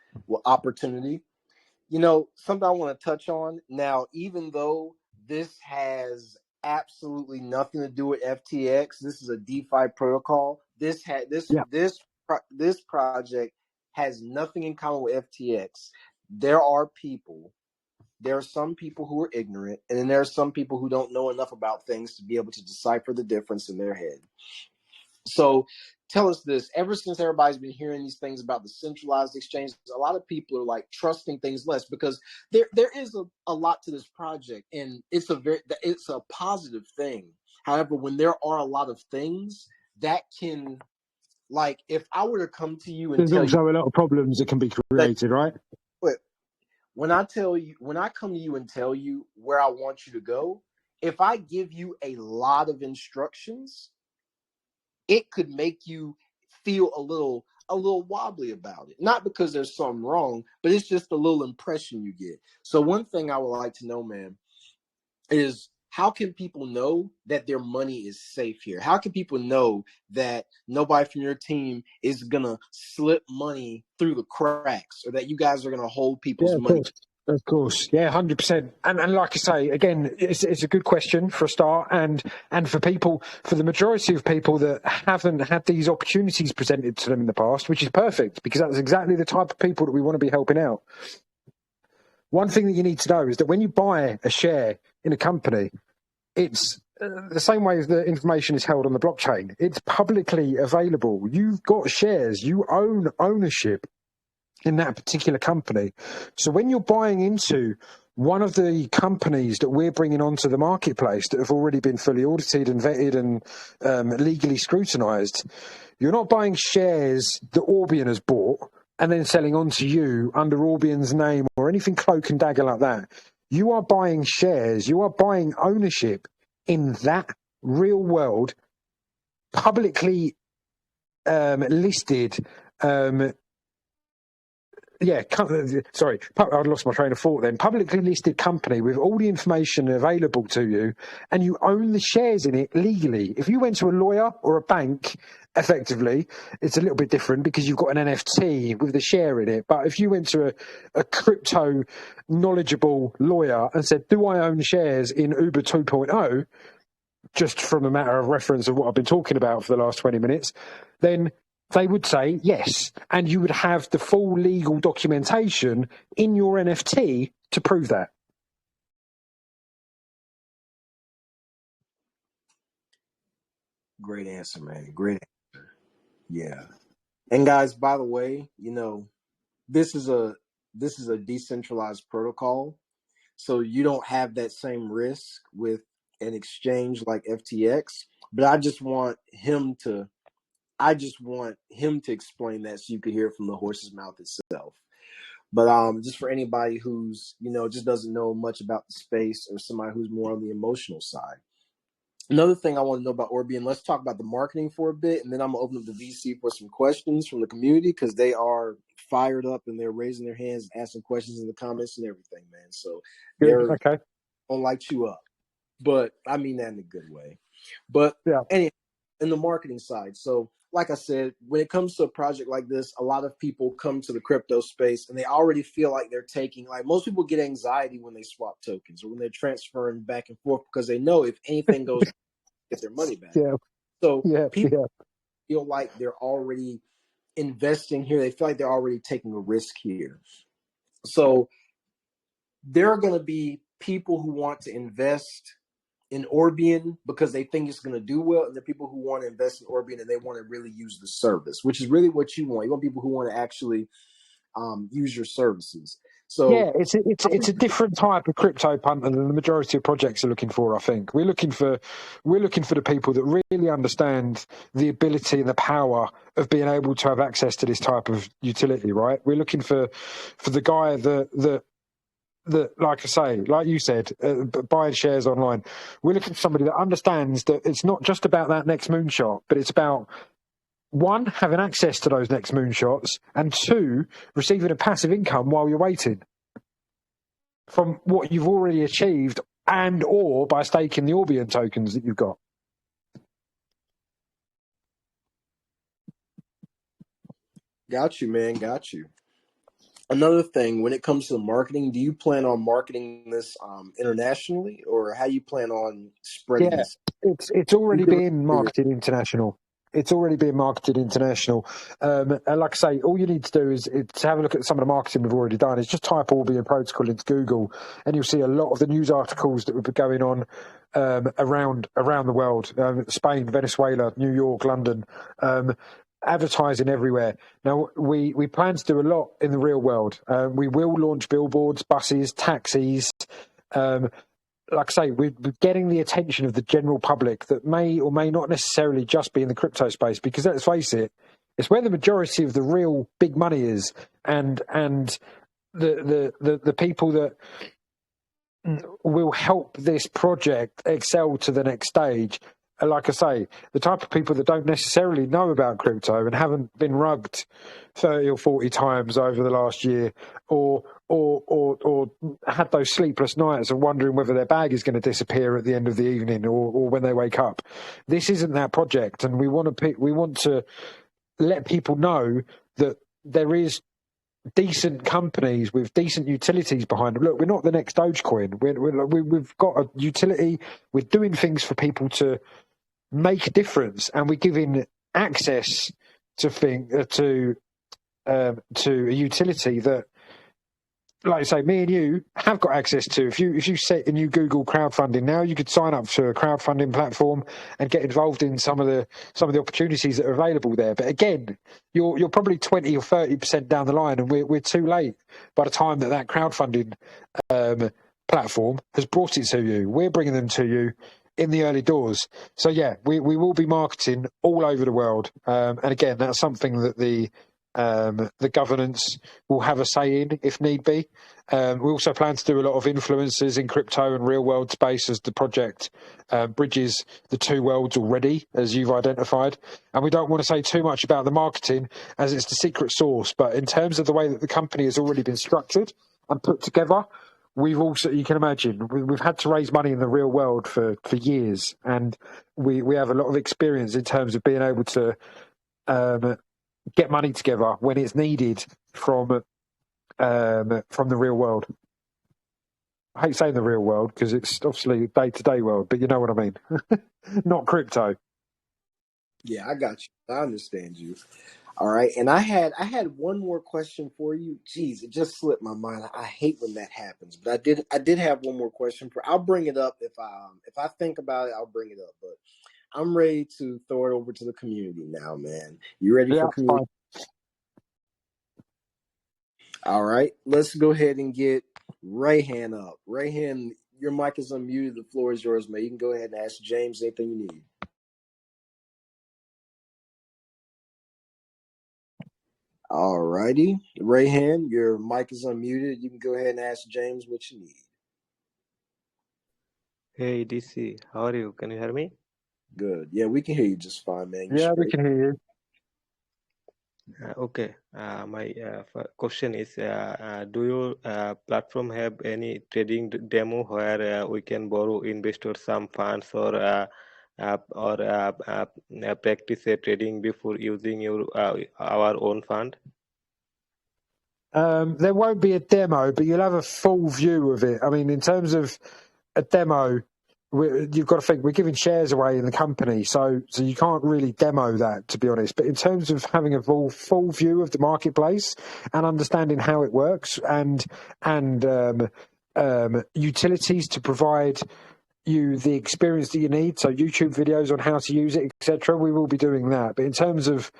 Speaker 2: opportunity, something I want to touch on now, even though this has absolutely nothing to do with FTX, this is a DeFi protocol.
Speaker 3: Yeah.
Speaker 2: This project has nothing in common with FTX. There are some people who are ignorant, and then there are some people who don't know enough about things to be able to decipher the difference in their head. So tell us this. Ever since everybody's been hearing these things about the centralized exchanges, a lot of people are like trusting things less because there is a lot to this project, and it's a positive thing. However, when there are a lot of things that can, like, if I were to come to you and
Speaker 3: There's
Speaker 2: tell you
Speaker 3: also a lot of problems that can be created, right?
Speaker 2: when I come to you and tell you where I want you to go, if I give you a lot of instructions, it could make you feel a little wobbly about it. Not because there's something wrong, but it's just a little impression you get. So one thing I would like to know, man, is how can people know that their money is safe here? How can people know that nobody from your team is going to slip money through the cracks, or that you guys are going to hold people's money?
Speaker 3: Of course, yeah, 100%. And like I say, again, it's a good question for a start, and for the majority of people that haven't had these opportunities presented to them in the past, which is perfect because that's exactly the type of people that we want to be helping out. One thing that you need to know is that when you buy a share in a company, it's the same way as the information is held on the blockchain. It's publicly available. You've got shares. You own ownership in that particular company. So when you're buying into one of the companies that we're bringing onto the marketplace that have already been fully audited and vetted and legally scrutinized, you're not buying shares that Orbian has bought and then selling on to you under Orbian's name or anything cloak and dagger like that. You are buying shares, you are buying ownership in that real world, publicly listed sorry, I lost my train of thought then. Publicly listed company with all the information available to you, and you own the shares in it legally. If you went to a lawyer or a bank, effectively, it's a little bit different because you've got an NFT with the share in it. But if you went to a crypto knowledgeable lawyer and said, do I own shares in Uber 2.0, just from a matter of reference of what I've been talking about for the last 20 minutes, then they would say yes, and you would have the full legal documentation in your NFT to prove that.
Speaker 2: Great answer, man. Great answer. Yeah. And guys, by the way, this is a decentralized protocol, so you don't have that same risk with an exchange like FTX. But I just want him to explain that so you could hear it from the horse's mouth itself. But just for anybody who's just doesn't know much about the space, or somebody who's more on the emotional side. Another thing I want to know about Orbean, let's talk about the marketing for a bit, and then I'm going to open up the VC for some questions from the community because they are fired up and they're raising their hands and asking questions in the comments and everything, man. So they're
Speaker 3: okay.
Speaker 2: going to light you up. But I mean that in a good way. But anyway, in the marketing side, so like I said, when it comes to a project like this, a lot of people come to the crypto space and they already feel like they're taking, like most people get anxiety when they swap tokens or when they're transferring back and forth because they know if anything goes, get their money back. So people feel like they're already investing here. They feel like they're already taking a risk here. So there are going to be people who want to invest in Orbean because they think it's going to do well, and the people who want to invest in Orbean and they want to really use the service, which is really what you want. You want people who want to actually use your services. So
Speaker 3: it's a different type of crypto punter than the majority of projects are looking for. I think we're looking for the people that really understand the ability and the power of being able to have access to this type of utility. Right? We're looking for the guy that, like I say, like you said, buying shares online. We're looking for somebody that understands that it's not just about that next moonshot, but it's about, one, having access to those next moonshots, and two, receiving a passive income while you're waiting from what you've already achieved and or by staking the Orbeon tokens that you've got.
Speaker 2: Got you, man. Got you. Another thing, when it comes to marketing, do you plan on marketing this internationally, or how you plan on spreading
Speaker 3: Yeah,
Speaker 2: this?
Speaker 3: it's already being marketed international. It's already being marketed international. And like I say, all you need to do is to have a look at some of the marketing we've already done. Is just type Orbeon Protocol into Google, and you'll see a lot of the news articles that would be going on around the world: Spain, Venezuela, New York, London. Advertising everywhere. Now, we plan to do a lot in the real world. We will launch billboards, buses, taxis. Like I say, we're getting the attention of the general public that may or may not necessarily just be in the crypto space, because let's face it, it's where the majority of the real big money is, and the people that will help this project excel to the next stage. Like I say, the type of people that don't necessarily know about crypto and haven't been rugged 30 or 40 times over the last year, or had those sleepless nights of wondering whether their bag is going to disappear at the end of the evening, or when they wake up. This isn't that project, and we want to let people know that there is decent companies with decent utilities behind them. Look, we're not the next Dogecoin. We've got a utility. We're doing things for people to make a difference, and we're giving access to a utility that, like I say, me and you have got access to. If you set and you Google crowdfunding now, you could sign up to a crowdfunding platform and get involved in some of the opportunities that are available there. But again, you're probably 20 or 30% down the line, and we're too late by the time that crowdfunding platform has brought it to you. We're bringing them to you in the early doors. So yeah, we will be marketing all over the world, and again, that's something that the governance will have a say in if need be. We also plan to do a lot of influencers in crypto and real world space, as the project bridges the two worlds already, as you've identified. And we don't want to say too much about the marketing, as it's the secret sauce. But in terms of the way that the company has already been structured and put together, we've also, you can imagine, we've had to raise money in the real world for years, and we have a lot of experience in terms of being able to get money together when it's needed from the real world. I hate saying the real world because it's obviously day-to-day world, but you know what I mean. Not crypto.
Speaker 2: Yeah, I got you. I understand you. All right, and I had one more question for you. Jeez, it just slipped my mind. I hate when that happens, but I did have one more question for. I'll bring it up if I think about it. I'll bring it up, but I'm ready to throw it over to the community now, man. You ready for community?
Speaker 3: Fine.
Speaker 2: All right, let's go ahead and get Rayhan up. Rayhan, your mic is unmuted. The floor is yours, man. You can go ahead and ask James anything you need. All righty. Rayhan, your mic is unmuted. You can go ahead and ask James what you need.
Speaker 5: Hey DC, how are you? Can you hear me?
Speaker 2: Good. Yeah, we can hear you just fine, man.
Speaker 3: Yeah, we can hear you.
Speaker 5: Okay. My question is, do your platform have any trading demo where we can borrow investors some funds, or practice a trading before using our own fund?
Speaker 3: There won't be a demo, but you'll have a full view of it. I mean, in terms of a demo, you've got to think we're giving shares away in the company, so you can't really demo that, to be honest. But in terms of having a full view of the marketplace and understanding how it works, and utilities to provide you the experience that you need, so YouTube videos on how to use it, etc., we will be doing that. But in terms of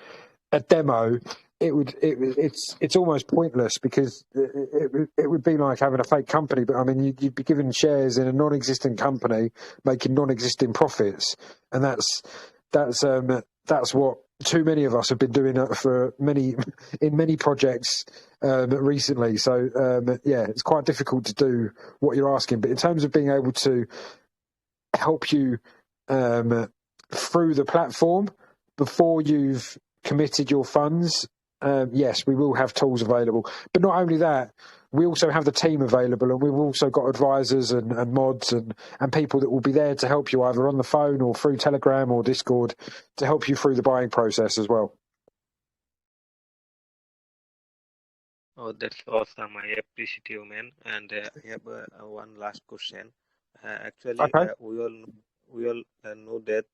Speaker 3: a demo, it's almost pointless, because it would be like having a fake company. But I mean, you'd be given shares in a non-existent company making non-existent profits, and that's what too many of us have been doing for many projects recently. So yeah, it's quite difficult to do what you're asking. But in terms of being able to help you through the platform before you've committed your funds, yes, we will have tools available. But not only that, we also have the team available, and we've also got advisors and mods and people that will be there to help you either on the phone or through Telegram or Discord to help you through the buying process as well.
Speaker 5: Oh, that's awesome. I appreciate you, man. And I have one last question. Actually,
Speaker 3: Okay.
Speaker 5: we all know that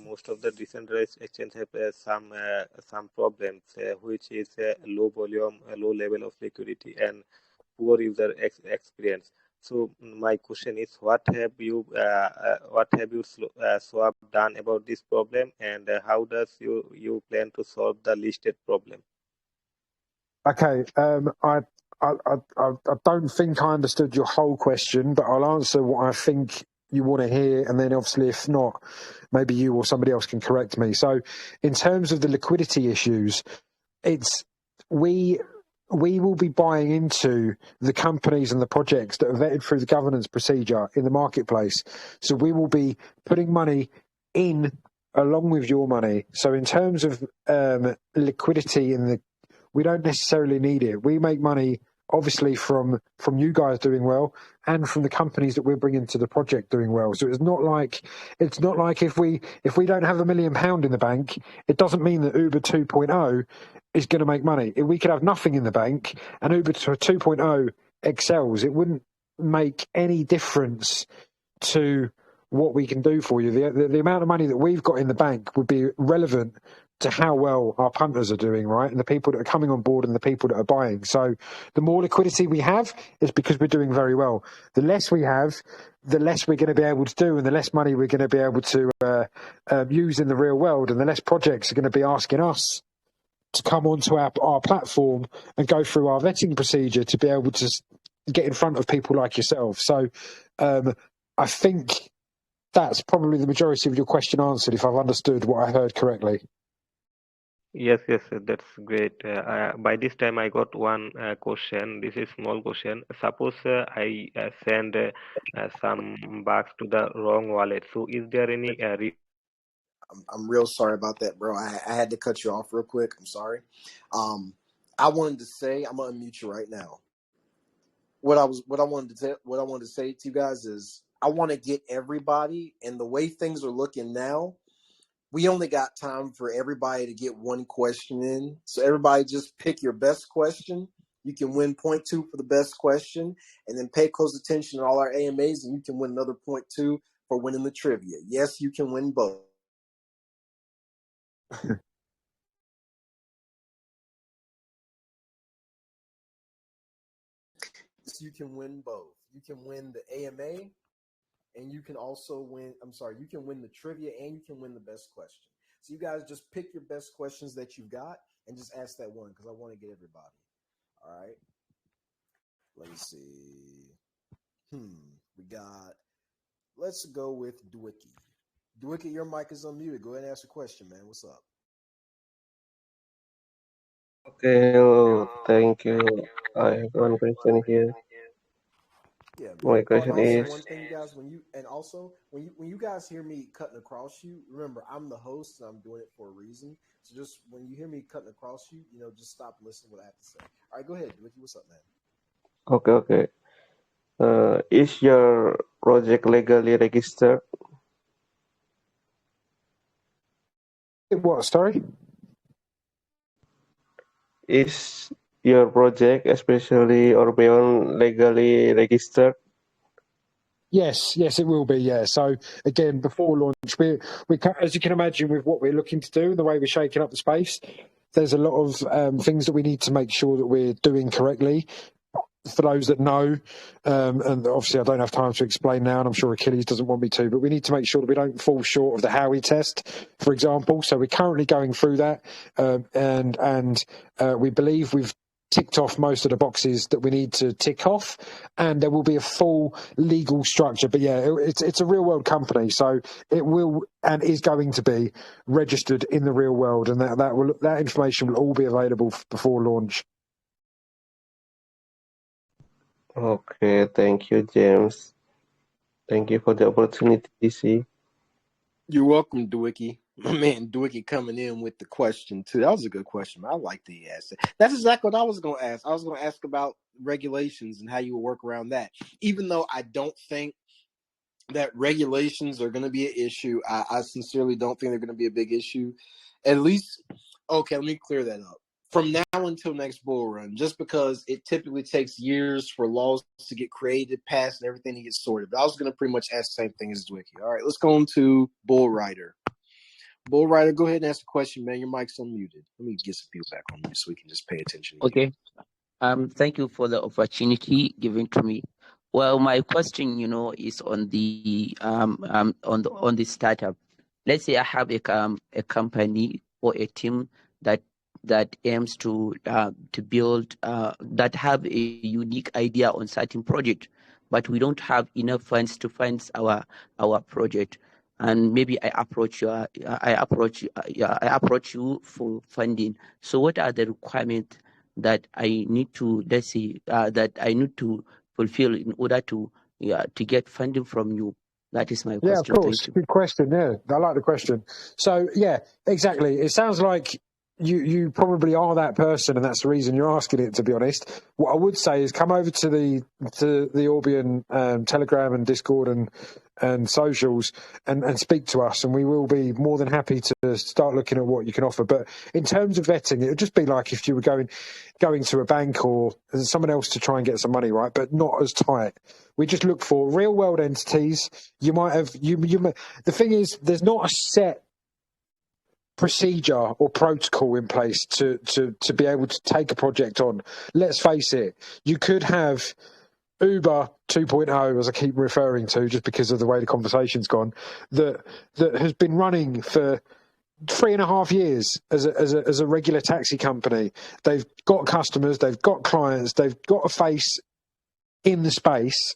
Speaker 5: most of the decentralized exchange have some problems, which is low volume, low level of liquidity, and poor user experience. So my question is, what have you Swap done about this problem, and how does you plan to solve the listed problem?
Speaker 3: Okay. I don't think I understood your whole question, but I'll answer what I think you want to hear, and then obviously, if not, maybe you or somebody else can correct me. So, in terms of the liquidity issues, it's we we will be buying into the companies and the projects that are vetted through the governance procedure in the marketplace. So we will be putting money in along with your money. So in terms of liquidity in the, we don't necessarily need it. We make money obviously from you guys doing well and from the companies that we're bringing to the project doing well. So it's not like if we don't have £1 million in the bank, it doesn't mean that Uber 2.0 is going to make money. If we could have nothing in the bank and Uber 2.0 excels, it wouldn't make any difference to what we can do for you. The amount of money that we've got in the bank would be relevant to how well our punters are doing, right? And the people that are coming on board and the people that are buying. So the more liquidity we have is because we're doing very well. The less we have, the less we're going to be able to do and the less money we're going to be able to use in the real world. And the less projects are going to be asking us to come onto our platform and go through our vetting procedure to be able to get in front of people like yourself. So I think that's probably the majority of your question answered, if I've understood what I heard correctly.
Speaker 5: Yes, that's great. By this time, I got one question. This is small question. Suppose I send some bucks to the wrong wallet. So, is there any
Speaker 2: I'm real sorry about that, bro. I had to cut you off real quick. I'm sorry. I wanted to say, I'm gonna unmute you right now. What I wanted to say to you guys is I want to get everybody, and the way things are looking now, we only got time for everybody to get one question in. So everybody just pick your best question. You can win 0.2 for the best question, and then pay close attention to all our AMAs, and you can win another 0.2 for winning the trivia. Yes, you can win both. You can win both. You can win the AMA, and you can also win. You can win the trivia, and you can win the best question. So you guys just pick your best questions that you've got, and just ask that one because I want to get everybody. All right. Let me see. We got. Let's go with Dwicky. Dwicky, your mic is unmuted. Go ahead and ask your question, man. What's up?
Speaker 6: Okay, hello. Thank you. I have one question here.
Speaker 2: Yeah.
Speaker 6: My question is,
Speaker 2: one thing, guys, when you guys hear me cutting across you, remember I'm the host and I'm doing it for a reason. So just when you hear me cutting across you, just stop and listen to what I have to say. All right, go ahead, Dwicky. What's up, man?
Speaker 6: okay. Is your project legally registered?
Speaker 3: What, sorry?
Speaker 6: Is your project, especially Orbeon, legally registered?
Speaker 3: Yes, it will be. Yeah. So again, before launch, we as you can imagine, with what we're looking to do and the way we're shaking up the space, there's a lot of things that we need to make sure that we're doing correctly. For those that know, and obviously I don't have time to explain now, and I'm sure Achilles doesn't want me to, but we need to make sure that we don't fall short of the Howey test, for example. So we're currently going through that, and we believe we've ticked off most of the boxes that we need to tick off, and there will be a full legal structure. But yeah, it's a real world company, so it will and is going to be registered in the real world, and that information will all be available before launch.
Speaker 6: Okay, thank you, James. Thank you for the opportunity, DC.
Speaker 2: You're welcome, Dwicky. My man Dwicky coming in with the question too. That was a good question. I like the answer. That's exactly what I was going to ask. I was going to ask about regulations and how you would work around that. Even though I don't think that regulations are going to be an issue, I sincerely don't think they're going to be a big issue. At least, okay, let me clear that up. from now until next bull run, just because it typically takes years for laws to get created, passed, and everything to get sorted. But I was going to pretty much ask the same thing as Dwicky. All right, let's go on to Bull Rider. Bull Rider, go ahead and ask a question, man. Your mic's unmuted. Let me get some people back on mute so we can just pay attention.
Speaker 7: Okay. Thank you for the opportunity given to me. Well, my question, is on the on the startup. Let's say I have a company or a team that aims to build that have a unique idea on certain project, but we don't have enough funds to fund our project. And maybe I approach you for funding. So what are the requirements that I need to fulfill in order to get funding from you? That is my question.
Speaker 3: Yeah, of course. Good question. Yeah, I like the question. So, yeah, exactly. It sounds like you probably are that person, and that's the reason you're asking it, to be honest. What I would say is come over to the Orbian Telegram and Discord and socials and speak to us, and we will be more than happy to start looking at what you can offer. But in terms of vetting, it would just be like if you were going to a bank or someone else to try and get some money, right? But not as tight. We just look for real world entities. You might have the thing is, there's not a set procedure or protocol in place to be able to take a project on. Let's face it, you could have Uber 2.0, as I keep referring to, just because of the way the conversation's gone, that has been running for 3.5 years as a regular taxi company. They've got customers, they've got clients, they've got a face in the space,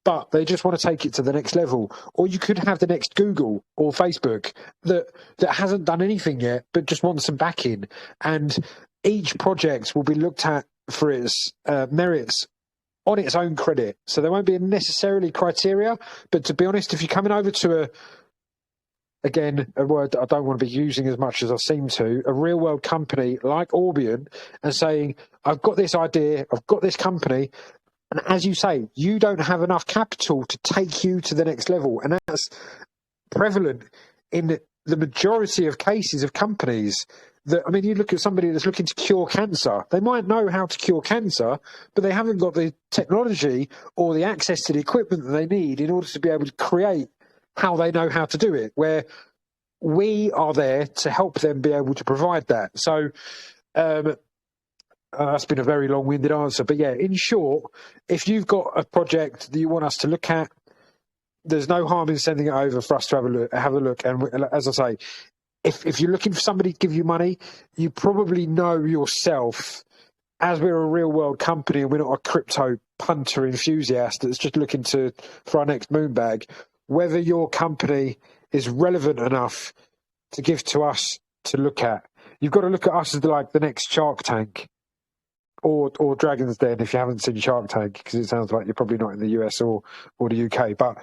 Speaker 3: but they just want to take it to the next level. Or you could have the next Google or Facebook that hasn't done anything yet, but just wants some backing. And each project will be looked at for its merits on its own credit. So there won't be necessarily criteria. But to be honest, if you're coming over to a word that I don't want to be using as much as I seem to, a real world company like Orbian, and saying, I've got this idea, I've got this company, and as you say, you don't have enough capital to take you to the next level. And that's prevalent in the majority of cases of companies. You look at somebody that's looking to cure cancer. They might know how to cure cancer, but they haven't got the technology or the access to the equipment that they need in order to be able to create how they know how to do it, where we are there to help them be able to provide that. So, that's been a very long-winded answer, but yeah, in short, if you've got a project that you want us to look at, there's no harm in sending it over for us to have a look. And as I say, if you're looking for somebody to give you money, you probably know yourself, as we're a real-world company and we're not a crypto punter enthusiast that's just looking for our next moon bag, whether your company is relevant enough to give to us to look at. You've got to look at us as like the next Shark Tank. Or Dragon's Den, if you haven't seen Shark Tank, because it sounds like you're probably not in the US or the UK. But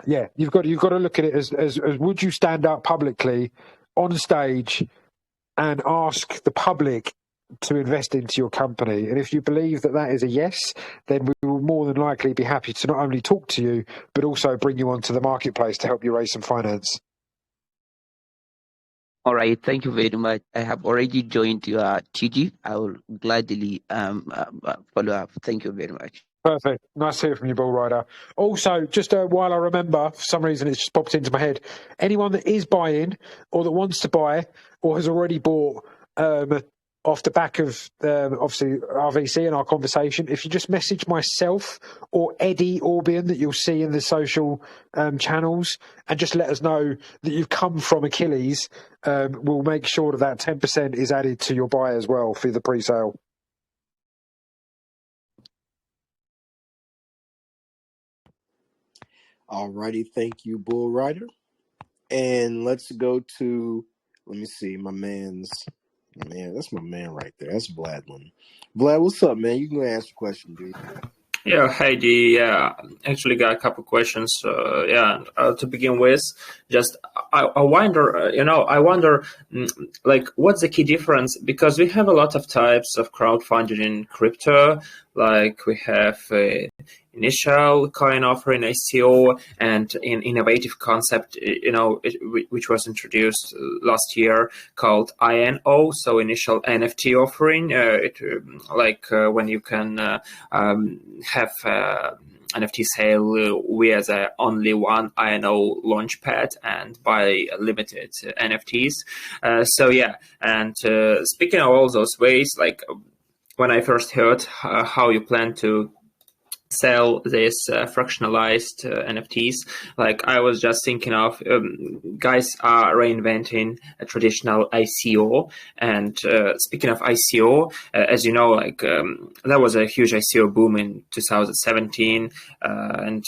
Speaker 3: yeah, you've got to look at it as would you stand up publicly on stage and ask the public to invest into your company? And if you believe that is a yes, then we will more than likely be happy to not only talk to you, but also bring you onto the marketplace to help you raise some finance.
Speaker 7: All right, thank you very much. I have already joined your TG. I will gladly follow up. Thank you very much.
Speaker 3: Perfect. Nice to hear from you, Bull Rider. Also, just while I remember, for some reason it's just popped into my head, anyone that is buying or that wants to buy or has already bought off the back of, obviously, RVC and our conversation, if you just message myself or Eddie Orbian that you'll see in the social channels and just let us know that you've come from Achilles, we'll make sure that 10% is added to your buy as well for the pre-sale.
Speaker 2: Alrighty, thank you, Bull Rider. And let's go to, let me see, that's my man right there. That's Vladlin. Vlad, what's up, man? You can go ask a question, dude.
Speaker 8: Yeah, hi D. Yeah, actually got a couple questions. To begin with, just I wonder, like, what's the key difference? Because we have a lot of types of crowdfunding in crypto. Like we have initial coin offering ICO and an innovative concept, which was introduced last year called INO, so initial NFT offering. When you can have NFT sale via the only one INO launchpad and buy limited NFTs. And speaking of all those ways, like when I first heard how you plan to sell this fractionalized NFTs, like I was just thinking of guys are reinventing a traditional ICO. And speaking of ICO, as you know, like there was a huge ICO boom in 2017, and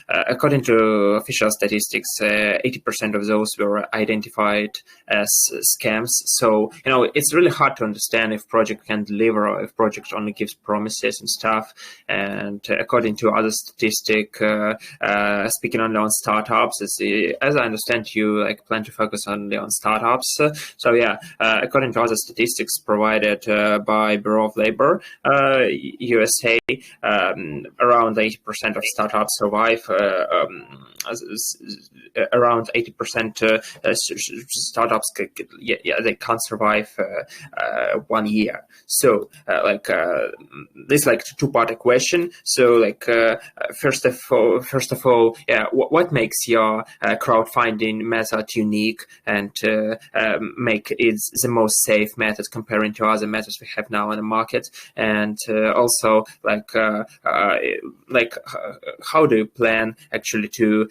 Speaker 8: according to official statistics, 80% of those were identified as scams. So it's really hard to understand if project can deliver or if project only gives promises and stuff. And according to other statistic, speaking only on startups, as I understand, you like plan to focus only on startups. According to other statistics provided by Bureau of Labor, USA, around 80% of startups survive. Around 80% startups, they can't survive 1 year. So, this is like two-part question. So, first of all, what makes your crowdfunding method unique and make it the most safe method comparing to other methods we have now on the market? And also, how do you plan actually to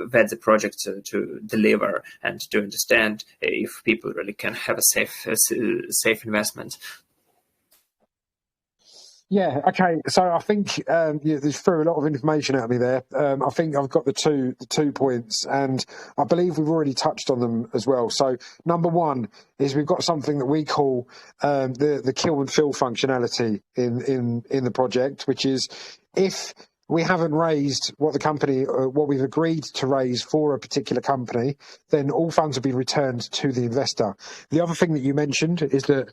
Speaker 8: vet the project to deliver and to understand if people really can have a safe investment?
Speaker 3: Yeah, okay. So I think you threw a lot of information at me there. I think I've got the two points, and I believe we've already touched on them as well. So number one is we've got something that we call the kill and fill functionality in the project, which is if we haven't raised what we've agreed to raise for a particular company, then all funds will be returned to the investor. The other thing that you mentioned is that,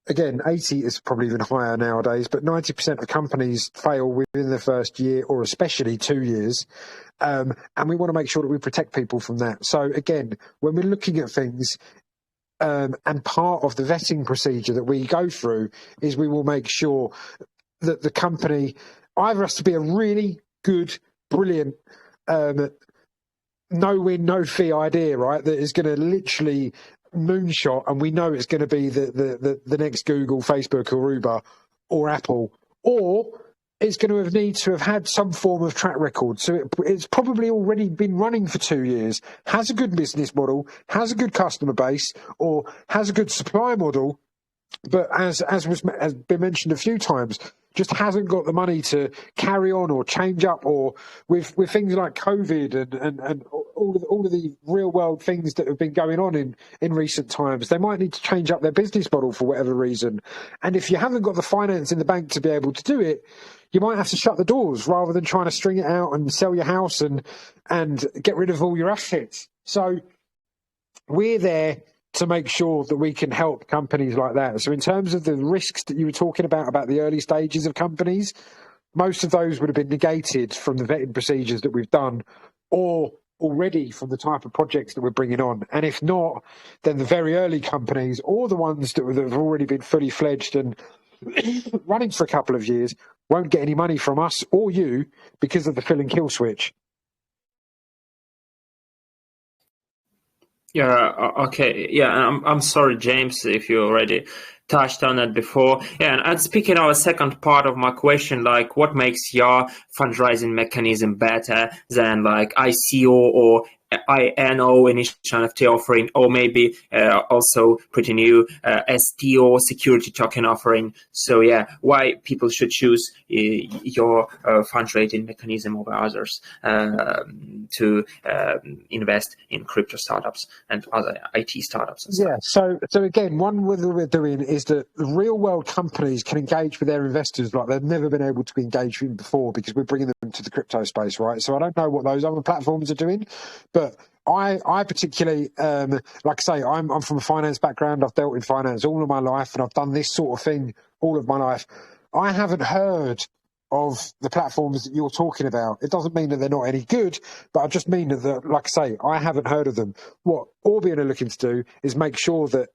Speaker 3: again, 80 is probably even higher nowadays, but 90% of companies fail within the first year or especially 2 years. And we want to make sure that we protect people from that. So again, when we're looking at things, and part of the vetting procedure that we go through is we will make sure that the company either has to be a really good, brilliant, no win, no fee idea, right? That is going to literally moonshot, and we know it's going to be the next Google, Facebook, or Uber, or Apple, or it's going to have had some form of track record. So it's probably already been running for 2 years, has a good business model, has a good customer base, or has a good supply model, but as been mentioned a few times, just hasn't got the money to carry on or change up, or with things like COVID and all of the real world things that have been going on in recent times, they might need to change up their business model for whatever reason. And if you haven't got the finance in the bank to be able to do it, you might have to shut the doors rather than trying to string it out and sell your house and get rid of all your assets. So we're there to make sure that we can help companies like that. So in terms of the risks that you were talking about the early stages of companies, most of those would have been negated from the vetting procedures that we've done, or already from the type of projects that we're bringing on. And if not, then the very early companies, or the ones that have already been fully fledged and running for a couple of years, won't get any money from us or you because of the fill and kill switch.
Speaker 8: Yeah, okay. Yeah, I'm sorry, James, if you already touched on that before. Yeah, and speaking of a second part of my question, like what makes your fundraising mechanism better than like ICO or INO, initial NFT offering, or maybe also pretty new STO, security token offering? So yeah, why people should choose your fundraising mechanism over others to invest in crypto startups and other IT startups and stuff?
Speaker 3: Yeah, so again, one way that we're doing is that the real world companies can engage with their investors like they've never been able to be engaged with before, because we're bringing them to the crypto space, right? So I don't know what those other platforms are doing, but I particularly, like I say, I'm from a finance background. I've dealt with finance all of my life, and I've done this sort of thing all of my life. I haven't heard of the platforms that you're talking about. It doesn't mean that they're not any good, but I just mean that, like I say, I haven't heard of them. What Orbian are looking to do is make sure that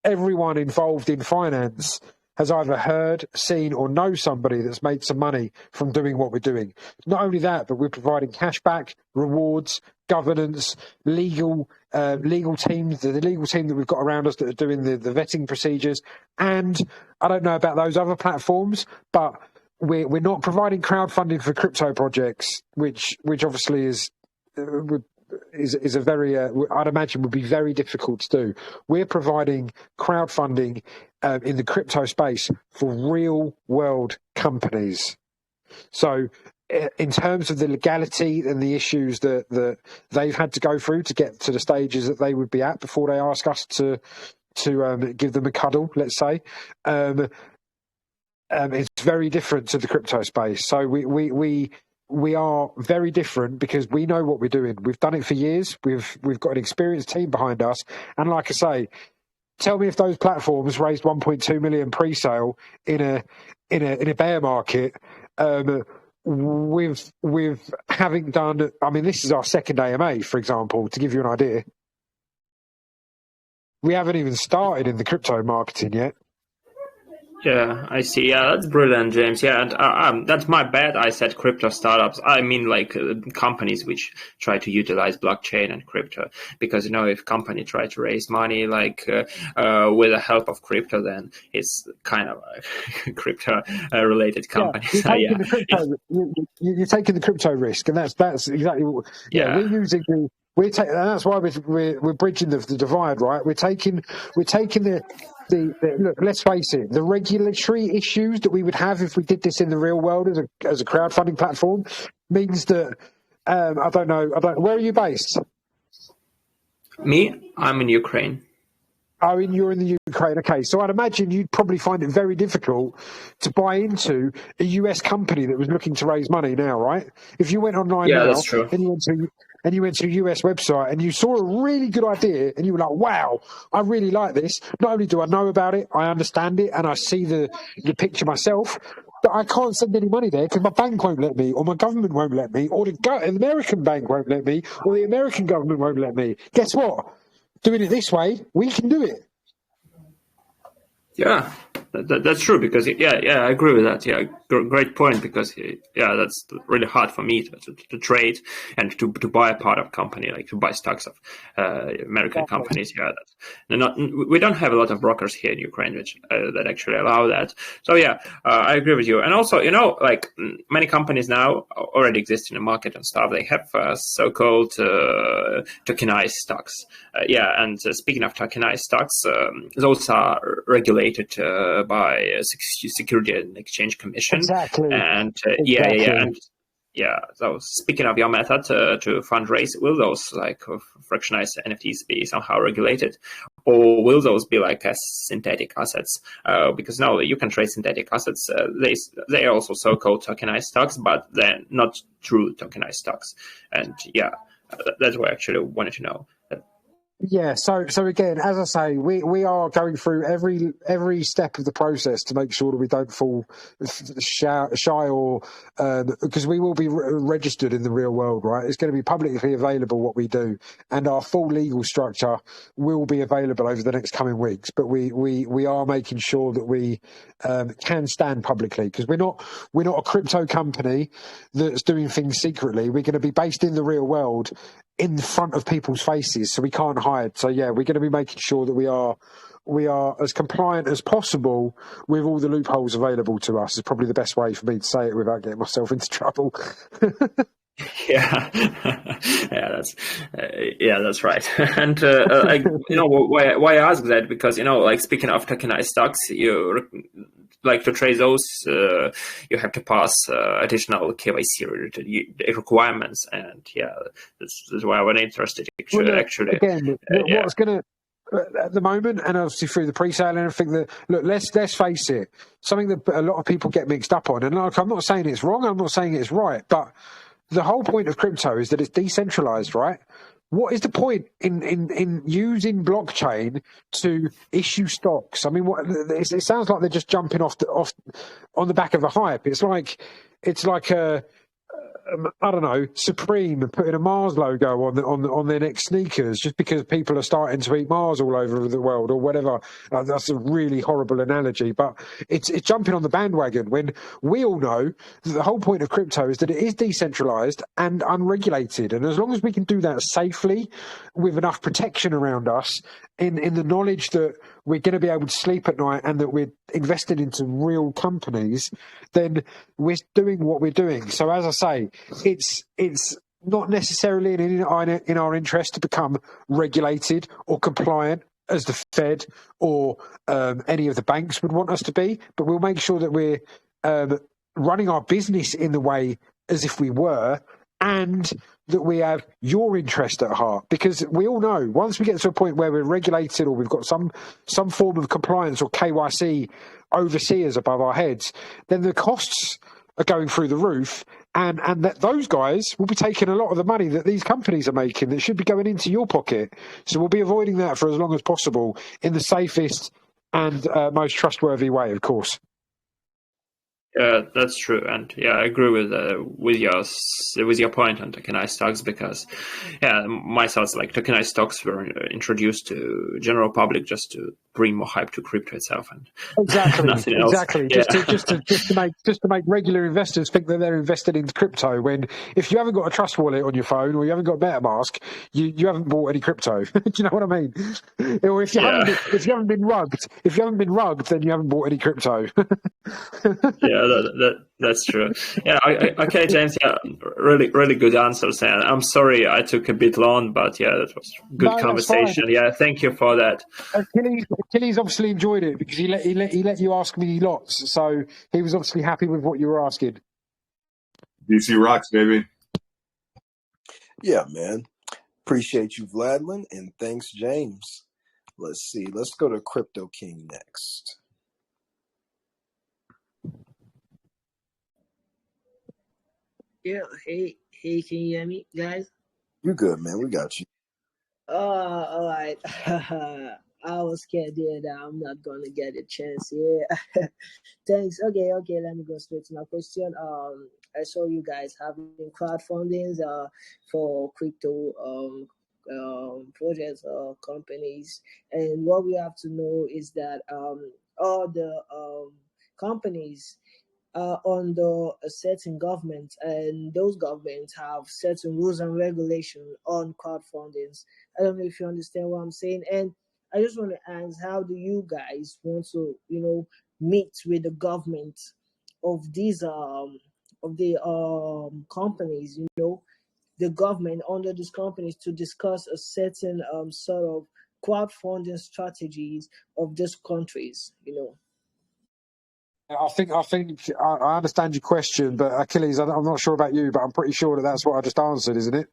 Speaker 3: everyone involved in finance has either heard, seen, or know somebody that's made some money from doing what we're doing. Not only that, but we're providing cashback, rewards, governance, legal teams, the legal team that we've got around us that are doing the vetting procedures. And I don't know about those other platforms, but we're not providing crowdfunding for crypto projects, which obviously is a very, I'd imagine would be very difficult to do. We're providing crowdfunding in the crypto space for real world companies. So in terms of the legality and the issues that they've had to go through to get to the stages that they would be at before they ask us to give them a cuddle, let's say, it's very different to the crypto space. So we are very different because we know what we're doing. We've done it for years. We've got an experienced team behind us. And like I say, tell me if those platforms raised 1.2 million pre-sale in a bear market, with having done. I mean, this is our second AMA, for example, to give you an idea. We haven't even started in the crypto marketing yet.
Speaker 8: Yeah, I see. Yeah, that's brilliant, James. Yeah, and that's my bad. I said crypto startups. I mean, like companies which try to utilize blockchain and crypto. Because if company try to raise money like with the help of crypto, then it's kind of a crypto related company.
Speaker 3: Yeah, you're taking the crypto risk, and that's exactly what. Yeah, we're using the. And that's why we're bridging the divide, right? We're taking the look. Let's face it, the regulatory issues that we would have if we did this in the real world as a crowdfunding platform means that I don't know. Where are you based?
Speaker 8: Me, I'm in Ukraine.
Speaker 3: Oh, you're in the Ukraine. Okay, so I'd imagine you'd probably find it very difficult to buy into a US company that was looking to raise money now, right? If you went online now
Speaker 8: that's true.
Speaker 3: and you went to a US website and you saw a really good idea and you were like, wow, I really like this. Not only do I know about it, I understand it and I see the picture myself, but I can't send any money there because my bank won't let me, or my government won't let me, or the American bank won't let me, or the American government won't let me. Guess what? Doing it this way, we can do it.
Speaker 8: Yeah, that's true because I agree with that. Yeah, great point because that's really hard for me to trade and to buy a part of company, like to buy stocks of American companies. Yeah, we don't have a lot of brokers here in Ukraine which that actually allow that. So I agree with you. And also, like many companies now already exist in the market and stuff. They have so-called tokenized stocks. And speaking of tokenized stocks, those are regulated by Security and Exchange Commission.
Speaker 3: Exactly.
Speaker 8: And so speaking of your method to fundraise, will those like fractionalized NFTs be somehow regulated, or will those be like as synthetic assets? Because now you can trade synthetic assets. They are also so-called tokenized stocks, but they're not true tokenized stocks. And that's what I actually wanted to know.
Speaker 3: Yeah, so again, as I say, we are going through every step of the process to make sure that we don't fall shy or because we will be registered in the real world, right? It's going to be publicly available what we do, and our full legal structure will be available over the next coming weeks. But we are making sure that we can stand publicly because we're not a crypto company that's doing things secretly. We're going to be based in the real world, in front of people's faces, so we can't hide. So we're going to be making sure that we are as compliant as possible with all the loopholes available to us. Is probably the best way for me to say it without getting myself into trouble.
Speaker 8: That's right. And why I ask that, because like speaking of tokenized stocks, you like to trade those, you have to pass additional KYC requirements, and that's why I'm interested. Actually,
Speaker 3: again, what's going to at the moment, and obviously through the pre-sale and everything, that look, let's face it, something that a lot of people get mixed up on, and like, I'm not saying it's wrong, I'm not saying it's right, but the whole point of crypto is that it's decentralized, right? What is the point in using blockchain to issue stocks? I mean, it sounds like they're just jumping off on the back of a hype. It's like I don't know, Supreme putting a Mars logo on their next sneakers just because people are starting to eat Mars all over the world or whatever. That's a really horrible analogy, but it's jumping on the bandwagon when we all know that the whole point of crypto is that it is decentralized and unregulated. And as long as we can do that safely with enough protection around us in the knowledge that we're going to be able to sleep at night and that we're investing into real companies, then we're doing what we're doing. So as I say, it's not necessarily in our interest to become regulated or compliant as the Fed or any of the banks would want us to be, but we'll make sure that we're running our business in the way as if we were, and that we have your interest at heart, because we all know once we get to a point where we're regulated or we've got some form of compliance or KYC overseers above our heads, then the costs are going through the roof, and that those guys will be taking a lot of the money that these companies are making that should be going into your pocket. So we'll be avoiding that for as long as possible in the safest and most trustworthy way, of course.
Speaker 8: Yeah, that's true, and yeah, I agree with your point on tokenized stocks, because my thoughts, like, tokenized stocks were introduced to general public just to bring more hype to crypto itself, and nothing else.
Speaker 3: Exactly.
Speaker 8: Yeah.
Speaker 3: Just to make regular investors think that they're invested in crypto, when if you haven't got a Trust Wallet on your phone or you haven't got MetaMask, you haven't bought any crypto. Do you know what I mean? Or if you haven't been rugged, then you haven't bought any crypto.
Speaker 8: Yeah, that's true. Yeah, okay, James. Yeah, really good answers, and I'm sorry I took a bit long, but yeah, that was good conversation. Yeah, thank you for that.
Speaker 3: Achilles obviously enjoyed it because he let you ask me lots, so he was obviously happy with what you were asking.
Speaker 1: DC rocks, baby.
Speaker 2: Yeah, man. Appreciate you, Vladlin, and thanks, James. Let's see. Let's go to Crypto King next.
Speaker 9: Yeah, hey, can you hear me, guys?
Speaker 2: You good, man. We got you.
Speaker 9: All right. I was scared that I'm not gonna get a chance. Yeah. Thanks. Okay, let me go straight to my question. I saw you guys having crowdfundings for crypto projects or companies, and what we have to know is that all the companies under a certain government, and those governments have certain rules and regulations on crowdfundings. I don't know if you understand what I'm saying. And I just want to ask, how do you guys want to, meet with the government of these companies, the government under these companies, to discuss a certain sort of crowdfunding strategies of these countries,
Speaker 3: I think I understand your question, but Achilles, I'm not sure about you, but I'm pretty sure that's what I just answered, isn't it?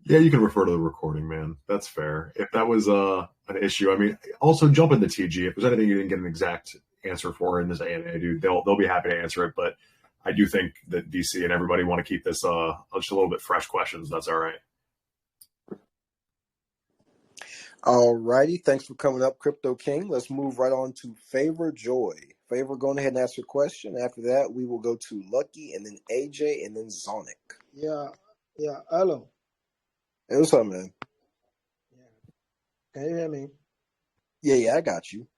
Speaker 1: Yeah, you can refer to the recording, man. That's fair. If that was an issue, I mean, also jump into TG. If there's anything you didn't get an exact answer for in this AMA, dude, they'll be happy to answer it. But I do think that DC and everybody want to keep this just a little bit fresh questions. That's all right.
Speaker 2: All righty. Thanks for coming up, Crypto King. Let's move right on to Favor Joy. Favor, go ahead and ask your question. After that, we will go to Lucky, and then AJ, and then Zonic.
Speaker 10: Yeah. Hello.
Speaker 2: Hey, what's up, man?
Speaker 10: Yeah. Can you hear me?
Speaker 2: Yeah, I got you.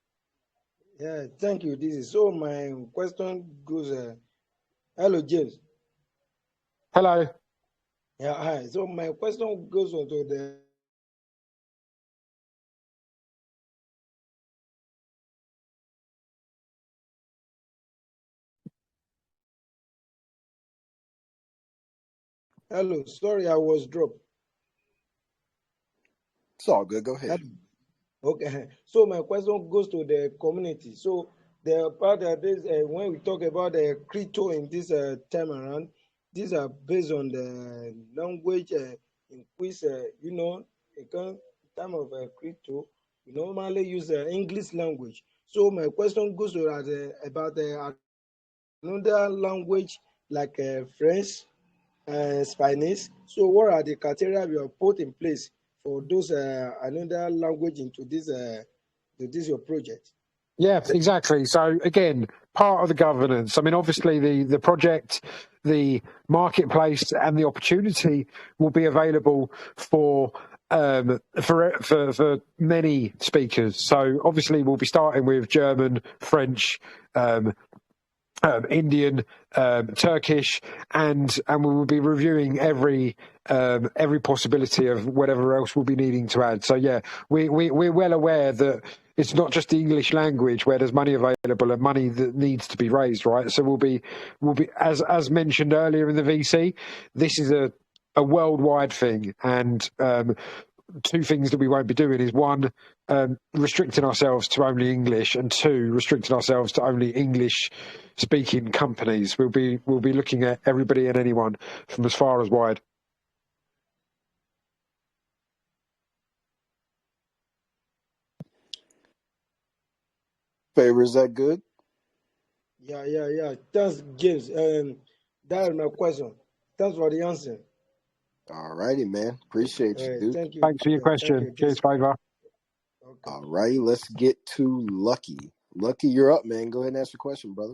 Speaker 10: Yeah, thank you. So my question goes, hello, James.
Speaker 3: Hello.
Speaker 10: Yeah, hi. So my question goes on to the hello. Sorry, I was dropped.
Speaker 2: It's all good. Go ahead.
Speaker 10: Okay. So my question goes to the community. So the part of this, when we talk about the crypto in this time around, these are based on the language in which, in time of crypto, we normally use English language. So my question goes to about the another language like French, Spanish. So what are the criteria we have put in place for those another language into this your project?
Speaker 3: Yeah, exactly. So again, part of the governance. I mean, obviously the project, the marketplace, and the opportunity will be available for many speakers. So obviously we'll be starting with German, French, Indian, Turkish, and we will be reviewing every possibility of whatever else we'll be needing to add. So yeah, we're well aware that it's not just the English language where there's money available and money that needs to be raised, right? So we'll be as mentioned earlier in the VC, this is a worldwide thing, and two things that we won't be doing is one, restricting ourselves to only English, and two, restricting ourselves to only English speaking companies. We'll be looking at everybody and anyone from as far as wide.
Speaker 2: Favor, is that good?
Speaker 10: Yeah. Thanks, James. That is my question. Thanks for the answer.
Speaker 2: All righty, man. Appreciate you, dude.
Speaker 10: Thank you.
Speaker 3: Thanks for your question. Cheers, Favor.
Speaker 10: Okay.
Speaker 2: All righty, let's get to Lucky. Lucky, you're up, man. Go ahead and ask your question, brother.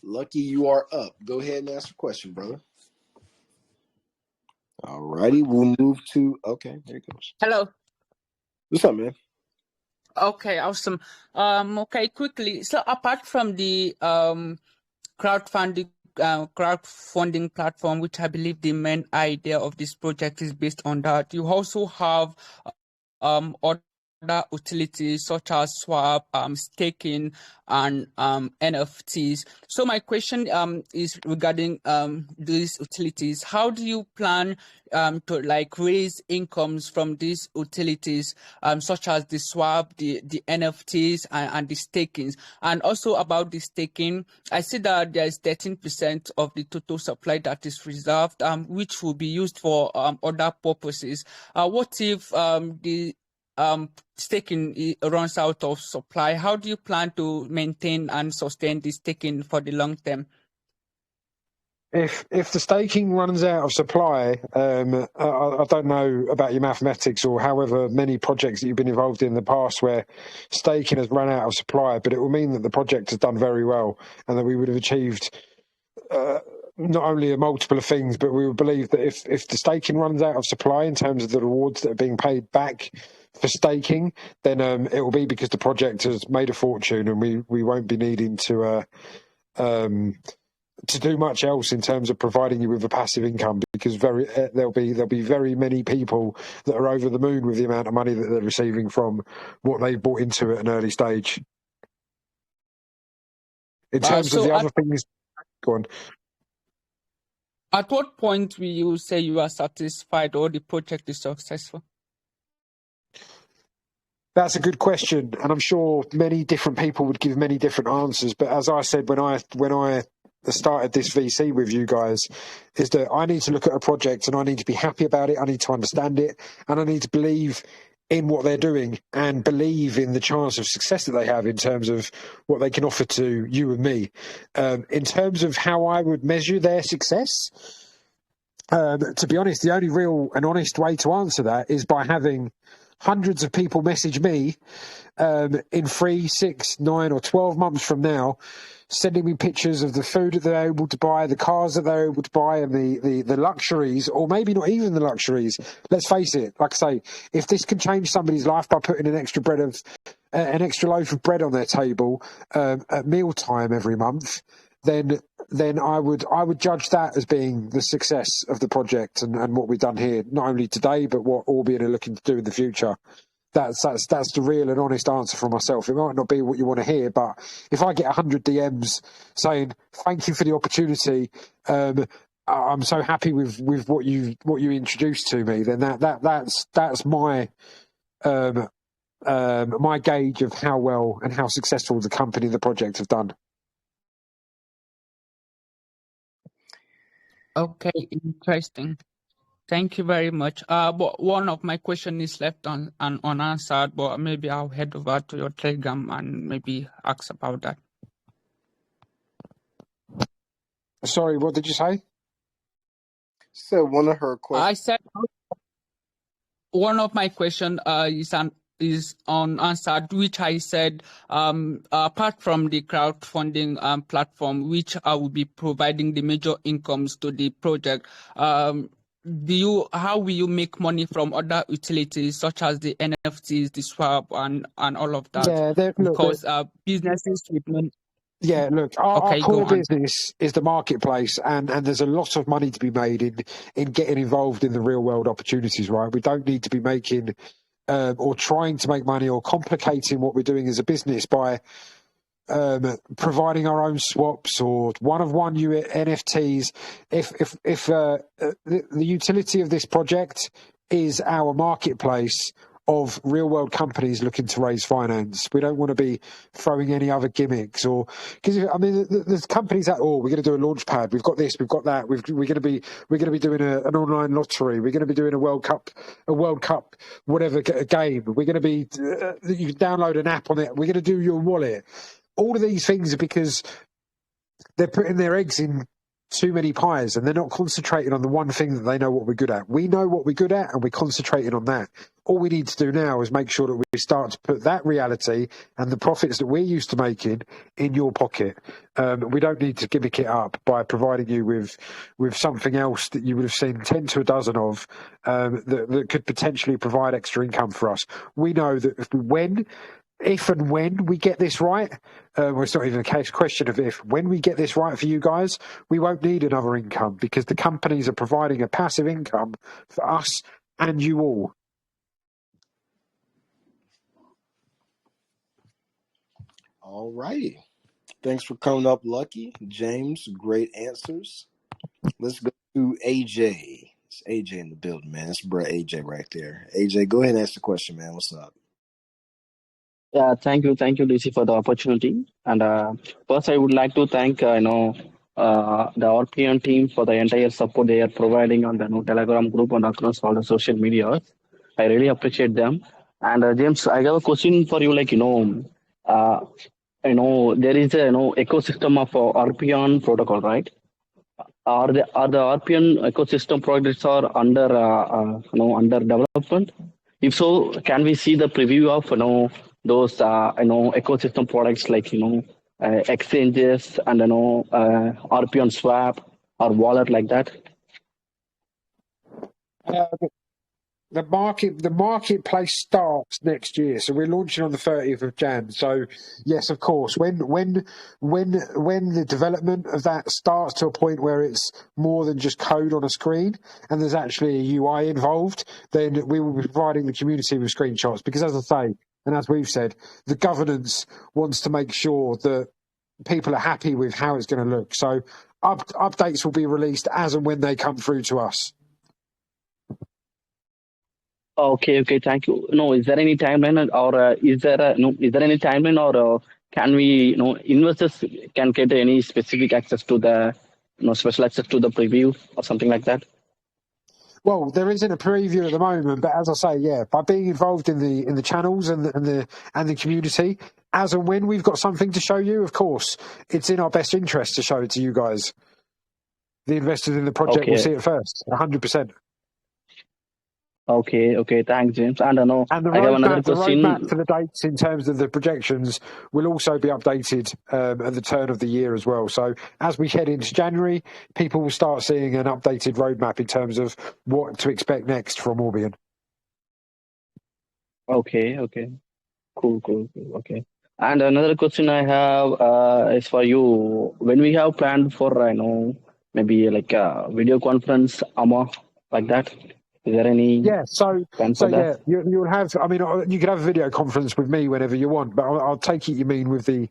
Speaker 2: Lucky, you are up. Go ahead and ask your question, brother. All righty, we'll move to... Okay, there it goes.
Speaker 11: Hello.
Speaker 2: What's up, man?
Speaker 11: Okay, awesome. Okay, quickly. So apart from the crowdfunding platform, which I believe the main idea of this project is based on that, you also have other utilities such as swap, staking, and NFTs. So my question is regarding these utilities. How do you plan to raise incomes from these utilities, such as the swap, the NFTs, and the stakings? And also about the staking, I see that there is 13% of the total supply that is reserved, which will be used for other purposes. What if the staking runs out of supply? How do you plan to maintain and sustain this staking for the long term?
Speaker 3: If the staking runs out of supply, I don't know about your mathematics or however many projects that you've been involved in the past where staking has run out of supply, but it will mean that the project has done very well and that we would have achieved not only a multiple of things, but we would believe that if the staking runs out of supply in terms of the rewards that are being paid back for staking, then it will be because the project has made a fortune and we won't be needing to do much else in terms of providing you with a passive income, because there'll be very many people that are over the moon with the amount of money that they're receiving from what they've bought into at an early stage. In terms of the other things, go on.
Speaker 11: At what point will you say you are satisfied or the project is successful?
Speaker 3: That's a good question, and I'm sure many different people would give many different answers. But as I said when I started this VC with you guys, is that I need to look at a project and I need to be happy about it. I need to understand it, and I need to believe in what they're doing and believe in the chance of success that they have in terms of what they can offer to you and me. In terms of how I would measure their success, to be honest, the only real and honest way to answer that is by having hundreds of people message me in 3, 6, 9 or 12 months from now, sending me pictures of the food that they're able to buy, the cars that they're able to buy, and the luxuries, or maybe not even the luxuries. Let's face it, like I say, if this can change somebody's life by putting an extra loaf of bread on their table at mealtime every month, then I would judge that as being the success of the project and what we've done here, not only today, but what Orbian are looking to do in the future. That's the real and honest answer from myself. It might not be what you want to hear, but if I get 100 DMs saying thank you for the opportunity, I'm so happy with what you introduced to me, then that's my my gauge of how well and how successful the company and the project have done.
Speaker 11: Okay, interesting. Thank you very much. But one of my question is left unanswered, but maybe I'll head over to your Telegram and maybe ask about that.
Speaker 3: Sorry, what did you say?
Speaker 2: So one of her questions.
Speaker 11: I said one of my question is unanswered, which I said apart from the crowdfunding platform, which will be providing the major incomes to the project. How will you make money from other utilities such as the NFTs, the swap, and all of that?
Speaker 3: Yeah,
Speaker 11: Because businesses with money.
Speaker 3: Yeah, look, our
Speaker 11: Okay,
Speaker 3: core
Speaker 11: go on.
Speaker 3: business is the marketplace, and there's a lot of money to be made in getting involved in the real world opportunities, right? We don't need to be making or trying to make money or complicating what we're doing as a business by providing our own swaps or one-of-one NFTs. If the utility of this project is our marketplace of real-world companies looking to raise finance, we don't want to be throwing any other gimmicks or because I mean, there's companies that we're going to do a launch pad. We've got this, we've got that. We're going to be doing an online lottery. We're going to be doing a World Cup, whatever game. We're going to be you can download an app on it. We're going to do your wallet. All of these things are because they're putting their eggs in too many pies and they're not concentrating on the one thing that they know what we're good at. We know what we're good at and we're concentrating on that. All we need to do now is make sure that we start to put that reality and the profits that we're used to making in your pocket. We don't need to gimmick it up by providing you with something else that you would have seen 10 to a dozen of that could potentially provide extra income for us. We know that if and when we get this right, well, it's not even a question of if, when we get this right for you guys, we won't need another income because the companies are providing a passive income for us and you all.
Speaker 2: All righty. Thanks for coming up, Lucky. James, great answers. Let's go to AJ. It's AJ in the building, man. That's Brett AJ right there. AJ, go ahead and ask the question, man. What's up?
Speaker 12: Yeah, thank you, DC, for the opportunity. And first, I would like to thank the Orbeon team for the entire support they are providing on the Telegram group and across all the social media. I really appreciate them. And James, I have a question for you. Like there is a ecosystem of Orbeon protocol, right? Are the Orbeon ecosystem projects are under under development? If so, can we see the preview of those ecosystem products like exchanges and Orbeon swap or wallet like that?
Speaker 3: The marketplace starts next year, so we're launching on the 30th of Jan. So yes, of course, when the development of that starts to a point where it's more than just code on a screen and there's actually a UI involved, then we will be providing the community with screenshots. Because as I say, and as we've said, the governance wants to make sure that people are happy with how it's going to look. So updates will be released as and when they come through to us.
Speaker 12: Okay, thank you. No, is there any timeline or is there any timeline or can we, investors can get any specific access to the, special access to the preview or something like that?
Speaker 3: Well, there isn't a preview at the moment, but as I say, yeah, by being involved in the channels and the community, as and when we've got something to show you, of course, it's in our best interest to show it to you guys. The investors in the project will see it first, 100%.
Speaker 12: Okay, thanks, James. And I have another question.
Speaker 3: The roadmap for the dates in terms of the projections will also be updated at the turn of the year as well. So as we head into January, people will start seeing an updated roadmap in terms of what to expect next from Orbian.
Speaker 12: Okay. Cool. Okay. And another question I have is for you. When we have planned for, maybe like a video conference, like that, is there any?
Speaker 3: Yeah, so
Speaker 12: yeah,
Speaker 3: you'll have. I mean, you could have a video conference with me whenever you want, but I'll take it you mean with the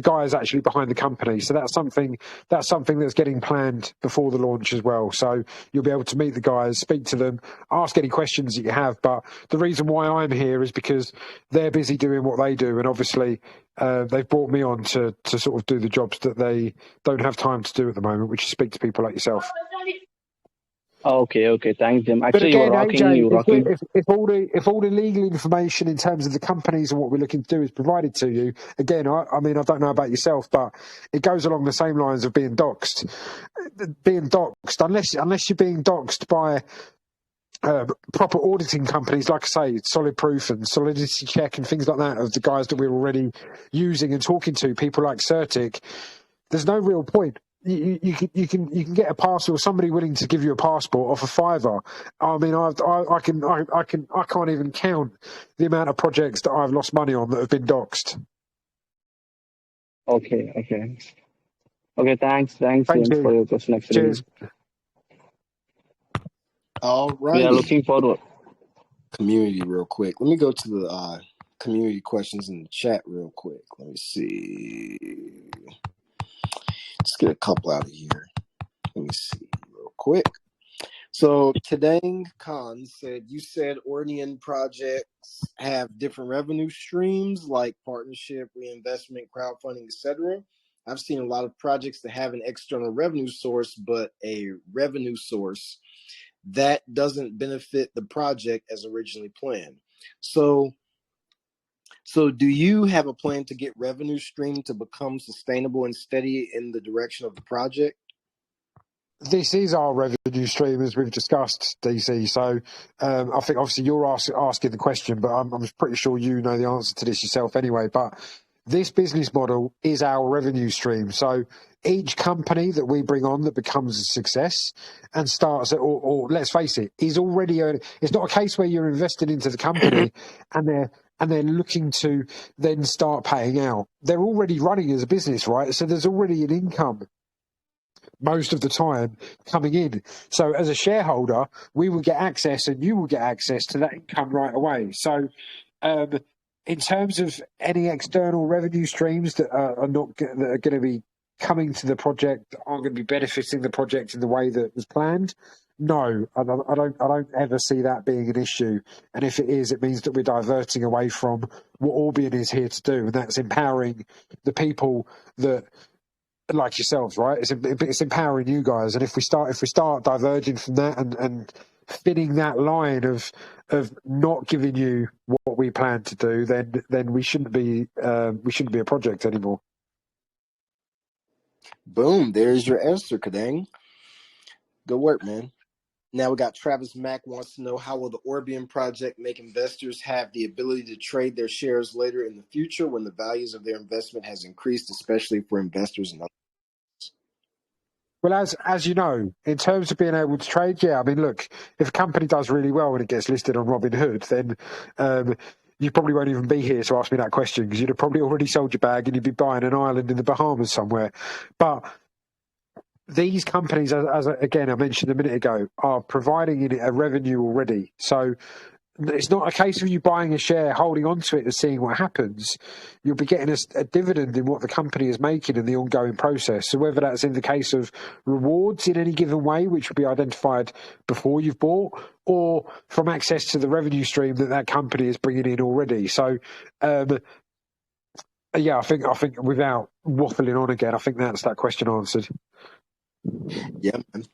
Speaker 3: guys actually behind the company. So that's something that's getting planned before the launch as well. So you'll be able to meet the guys, speak to them, ask any questions that you have. But the reason why I'm here is because they're busy doing what they do, and obviously they've brought me on to sort of do the jobs that they don't have time to do at the moment, which is speak to people like yourself.
Speaker 12: Okay. Thanks, Jim.
Speaker 3: But
Speaker 12: Actually, you were
Speaker 3: again,
Speaker 12: rocking.
Speaker 3: AJ,
Speaker 12: You were rocking.
Speaker 3: if all the legal information in terms of the companies and what we're looking to do is provided to you, again, I mean, I don't know about yourself, but it goes along the same lines of being doxed. Being doxed, unless you're being doxed by proper auditing companies, like I say, Solid Proof and Solidity Check and things like that, of the guys that we're already using and talking to, people like Certic, there's no real point. You can get a passport, somebody willing to give you a passport off a $5. I mean, I can't even count the amount of projects that I've lost money on that have been doxed.
Speaker 12: Okay. Thanks,
Speaker 3: Thank
Speaker 12: James,
Speaker 3: you.
Speaker 12: for your question. Actually,
Speaker 3: Cheers.
Speaker 2: All
Speaker 12: we
Speaker 2: righty.
Speaker 12: are looking forward.
Speaker 2: Community real quick. Let me go to the community questions in the chat real quick. Let me see. Let's get a couple out of here. Let me see real quick. So Tadang Khan said, you said Orbian projects have different revenue streams like partnership, reinvestment, crowdfunding, etc. I've seen a lot of projects that have an external revenue source, but a revenue source that doesn't benefit the project as originally planned. So do you have a plan to get revenue stream to become sustainable and steady in the direction of the project?
Speaker 3: This is our revenue stream, as we've discussed, DC. So I think obviously you're asking the question, but I'm pretty sure you know the answer to this yourself anyway. But this business model is our revenue stream. So each company that we bring on that becomes a success and starts, or let's face it, is already it's not a case where you're investing into the company and they're looking to then start paying out. They're already running as a business, right? So there's already an income most of the time coming in. So as a shareholder, we will get access and you will get access to that income right away. So in terms of any external revenue streams that are going to be coming to the project, aren't going to be benefiting the project in the way that was planned, no, I don't ever see that being an issue. And if it is, it means that we're diverting away from what Orbian is here to do, and that's empowering the people that, like yourselves, right? It's empowering you guys, and if we start diverging from that and thinning that line of not giving you what we plan to do, then we shouldn't be a project anymore.
Speaker 2: Boom! There's your answer, Kadang. Good work, man. Now we got Travis Mack wants to know, how will the Orbian project make investors have the ability to trade their shares later in the future when the values of their investment has increased, especially for investors and others?
Speaker 3: Well, as you know, in terms of being able to trade, yeah, I mean, look, if a company does really well when it gets listed on Robinhood, then you probably won't even be here to ask me that question, because you'd have probably already sold your bag and you'd be buying an island in the Bahamas somewhere. But these companies, as again I mentioned a minute ago, are providing a revenue already. So it's not a case of you buying a share, holding on to it and seeing what happens. You'll be getting a dividend in what the company is making in the ongoing process. So whether that's in the case of rewards in any given way, which will be identified before you've bought, or from access to the revenue stream that company is bringing in already. So yeah, I think without waffling on again, I think that's that question answered.
Speaker 2: Yeah, man.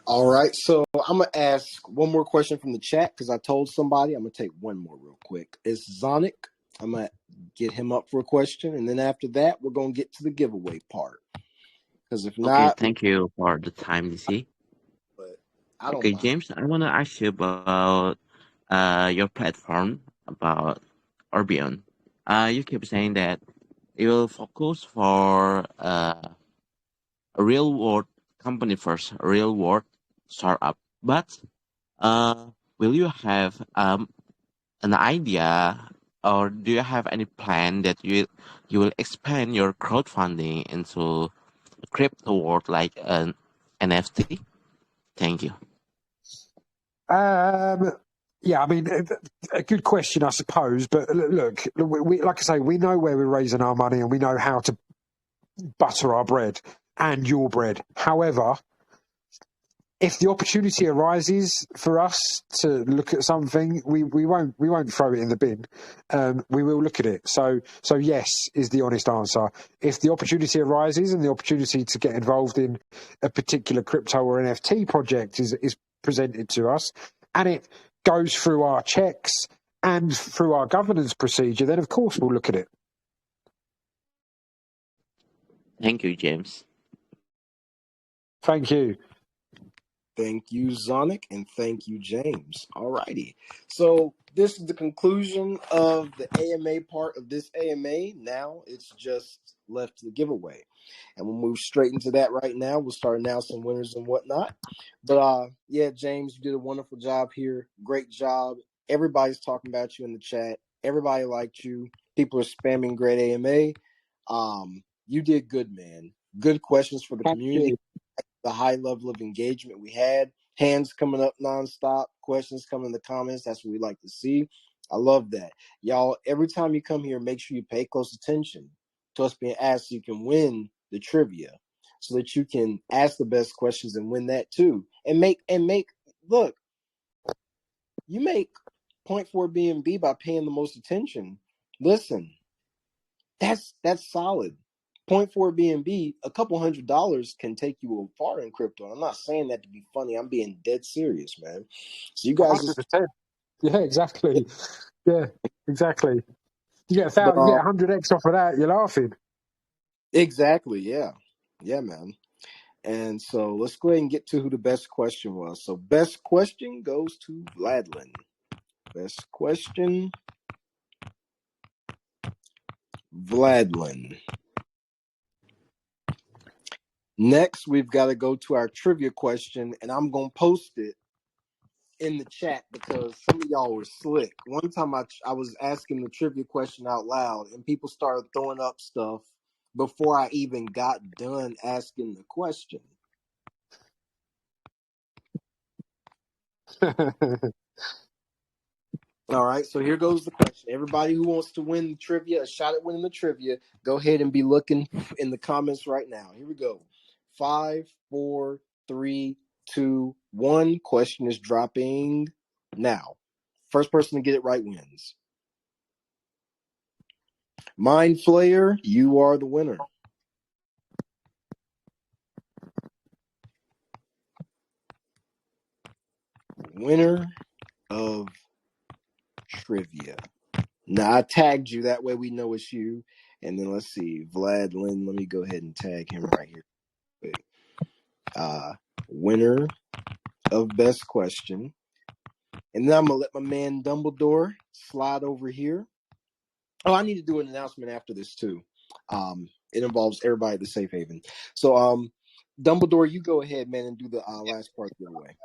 Speaker 2: All right, so I'm going to ask one more question from the chat because I told somebody. I'm going to take one more real quick. It's Zonic. I'm going to get him up for a question, and then after that, we're going to get to the giveaway part. Because if not...
Speaker 13: Okay, thank you for the time, DC.
Speaker 2: But I don't
Speaker 13: Okay,
Speaker 2: mind.
Speaker 13: James, I want to ask you about your platform, about Orbeon. You keep saying that you will focus for a real world company first, a real world startup. But will you have an idea, or do you have any plan that you will expand your crowdfunding into a crypto world like an NFT? Thank you.
Speaker 3: Yeah, I mean, a good question, I suppose. But look, we, like I say, we know where we're raising our money and we know how to butter our bread and your bread. However, if the opportunity arises for us to look at something, we won't throw it in the bin. We will look at it. So yes is the honest answer. If the opportunity arises and the opportunity to get involved in a particular crypto or NFT project is presented to us, and it goes through our checks and through our governance procedure, then of course we'll look at it.
Speaker 13: Thank you, James.
Speaker 3: Thank you.
Speaker 2: Thank you, Zonic, and thank you, James. All righty. So this is the conclusion of the AMA part of this AMA. Now it's just left to the giveaway. And we'll move straight into that right now. We'll start announcing winners and whatnot. But yeah, James, you did a wonderful job here. Great job. Everybody's talking about you in the chat. Everybody liked you. People are spamming great AMA. You did good, man. Good questions for the community. The high level of engagement we had, hands coming up nonstop, questions coming in the comments. That's what we like to see. I love that. Y'all, every time you come here, make sure you pay close attention to us being asked so you can win the trivia, so that you can ask the best questions and win that too. And make look, you make 0.4 BNB by paying the most attention. Listen, that's solid. 0.4 BNB, a couple $100 can take you far in crypto. I'm not saying that to be funny. I'm being dead serious, man. So you guys
Speaker 3: 100%. Yeah, exactly. Yeah, exactly. You get 1,000, you get 100x off of that, you're laughing.
Speaker 2: Exactly, yeah. Yeah, man. And so let's go ahead and get to who the best question was. So best question goes to Vladlin. Best question, Vladlin. Next, we've got to go to our trivia question, and I'm going to post it in the chat because some of y'all were slick. One time I was asking the trivia question out loud, and people started throwing up stuff before I even got done asking the question. All right, so here goes the question. Everybody who wants to win the trivia, a shot at winning the trivia, go ahead and be looking in the comments right now. Here we go. 5, 4, 3, 2, 1. Question is dropping now. First person to get it right wins. Mind Flayer, you are the winner. Winner of trivia. Now, I tagged you. That way we know it's you. And then let's see. Vlad Lynn, let me go ahead and tag him right here. Winner of best question. And then I'm going to let my man Dumbledore slide over here. Oh, I need to do an announcement after this, too. It involves everybody at the Safe Haven. So, Dumbledore, you go ahead, man, and do the last part of the giveaway.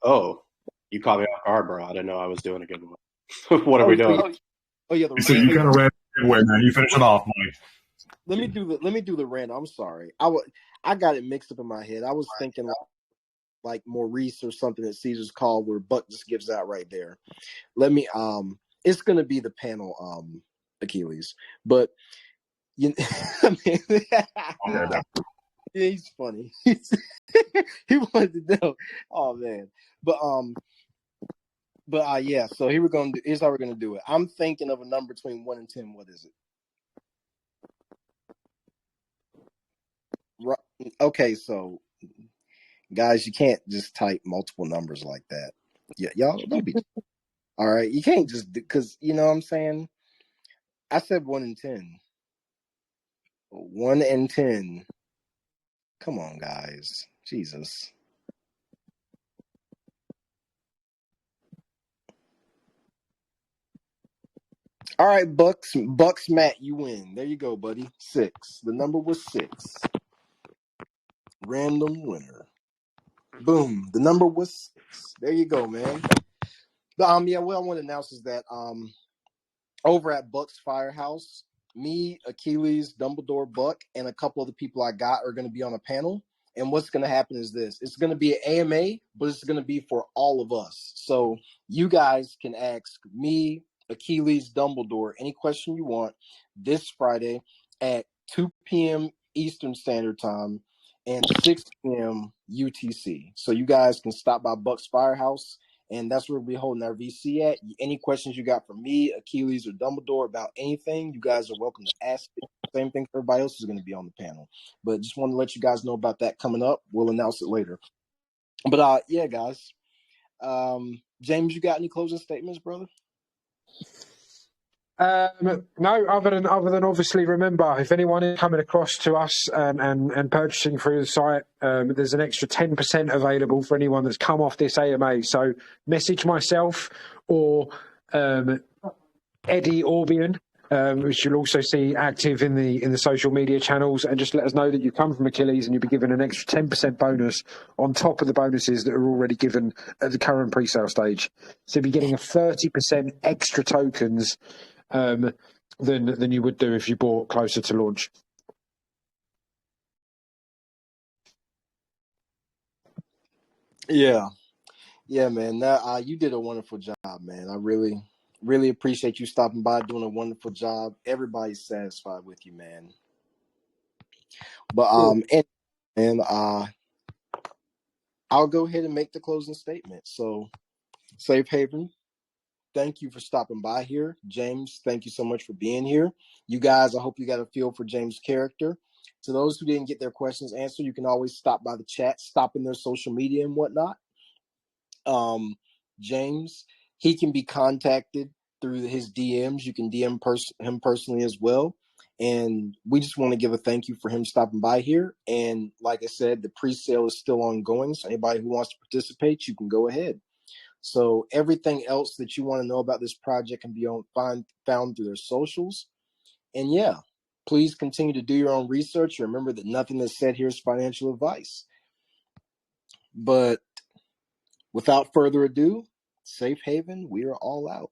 Speaker 4: Oh, you caught me off guard, bro. I didn't know I was doing a giveaway. What are we doing?
Speaker 1: You kind of ran the giveaway, man. You finish it off, Mike.
Speaker 2: Let me do the random. I'm sorry. I got it mixed up in my head. I was thinking like Maurice or something at Caesar's Call where Buck just gives out right there. Let me it's gonna be the panel Achilles. But you I mean, he's funny. He wanted to know. Oh man. But yeah, so here's how we're gonna do it. I'm thinking of a number between 1 and 10. What is it? Right. Okay, so guys, you can't just type multiple numbers like that. Yeah, y'all don't be all right. You can't just because you know what I'm saying. I said 1 and 10. 1 and 10. Come on, guys. Jesus. All right, Bucks Matt, you win. There you go, buddy. 6. The number was 6. Random winner. Boom. The number was 6. There you go, man. But yeah, what I want to announce is that over at Buck's Firehouse, me, Achilles, Dumbledore, Buck, and a couple of the people I got are going to be on a panel. And what's going to happen is this. It's going to be an AMA, but it's going to be for all of us. So you guys can ask me, Achilles, Dumbledore, any question you want this Friday at 2 p.m. Eastern Standard Time and 6 p.m. UTC. So you guys can stop by Buck's Firehouse, and that's where we'll be holding our VC at. Any questions you got for me, Achilles, or Dumbledore about anything, you guys are welcome to ask it. Same thing for everybody else who's going to be on the panel. But just want to let you guys know about that coming up. We'll announce it later. But yeah, guys. James, you got any closing statements, brother?
Speaker 3: No, other than obviously remember, if anyone is coming across to us and purchasing through the site, there's an extra 10% available for anyone that's come off this AMA. So message myself or Eddie Orbeon, which you'll also see active in the social media channels, and just let us know that you come from Achilles, and you'll be given an extra 10% bonus on top of the bonuses that are already given at the current pre-sale stage. So you'll be getting a 30% extra tokens than you would do if you bought closer to launch.
Speaker 2: Yeah, man. You did a wonderful job, man. I really appreciate you stopping by, doing a wonderful job. Everybody's satisfied with you, man. But I'll go ahead and make the closing statement. So, Safe Haven, thank you for stopping by here. James, thank you so much for being here. You guys, I hope you got a feel for James' character. To those who didn't get their questions answered, you can always stop by the chat, stop in their social media and whatnot. James, he can be contacted through his DMs. You can DM him personally as well. And we just want to give a thank you for him stopping by here. And like I said, the pre-sale is still ongoing. So anybody who wants to participate, you can go ahead. So everything else that you want to know about this project can be found through their socials. And yeah, please continue to do your own research. Remember that nothing that's said here is financial advice. But without further ado, Safe Haven, we are all out.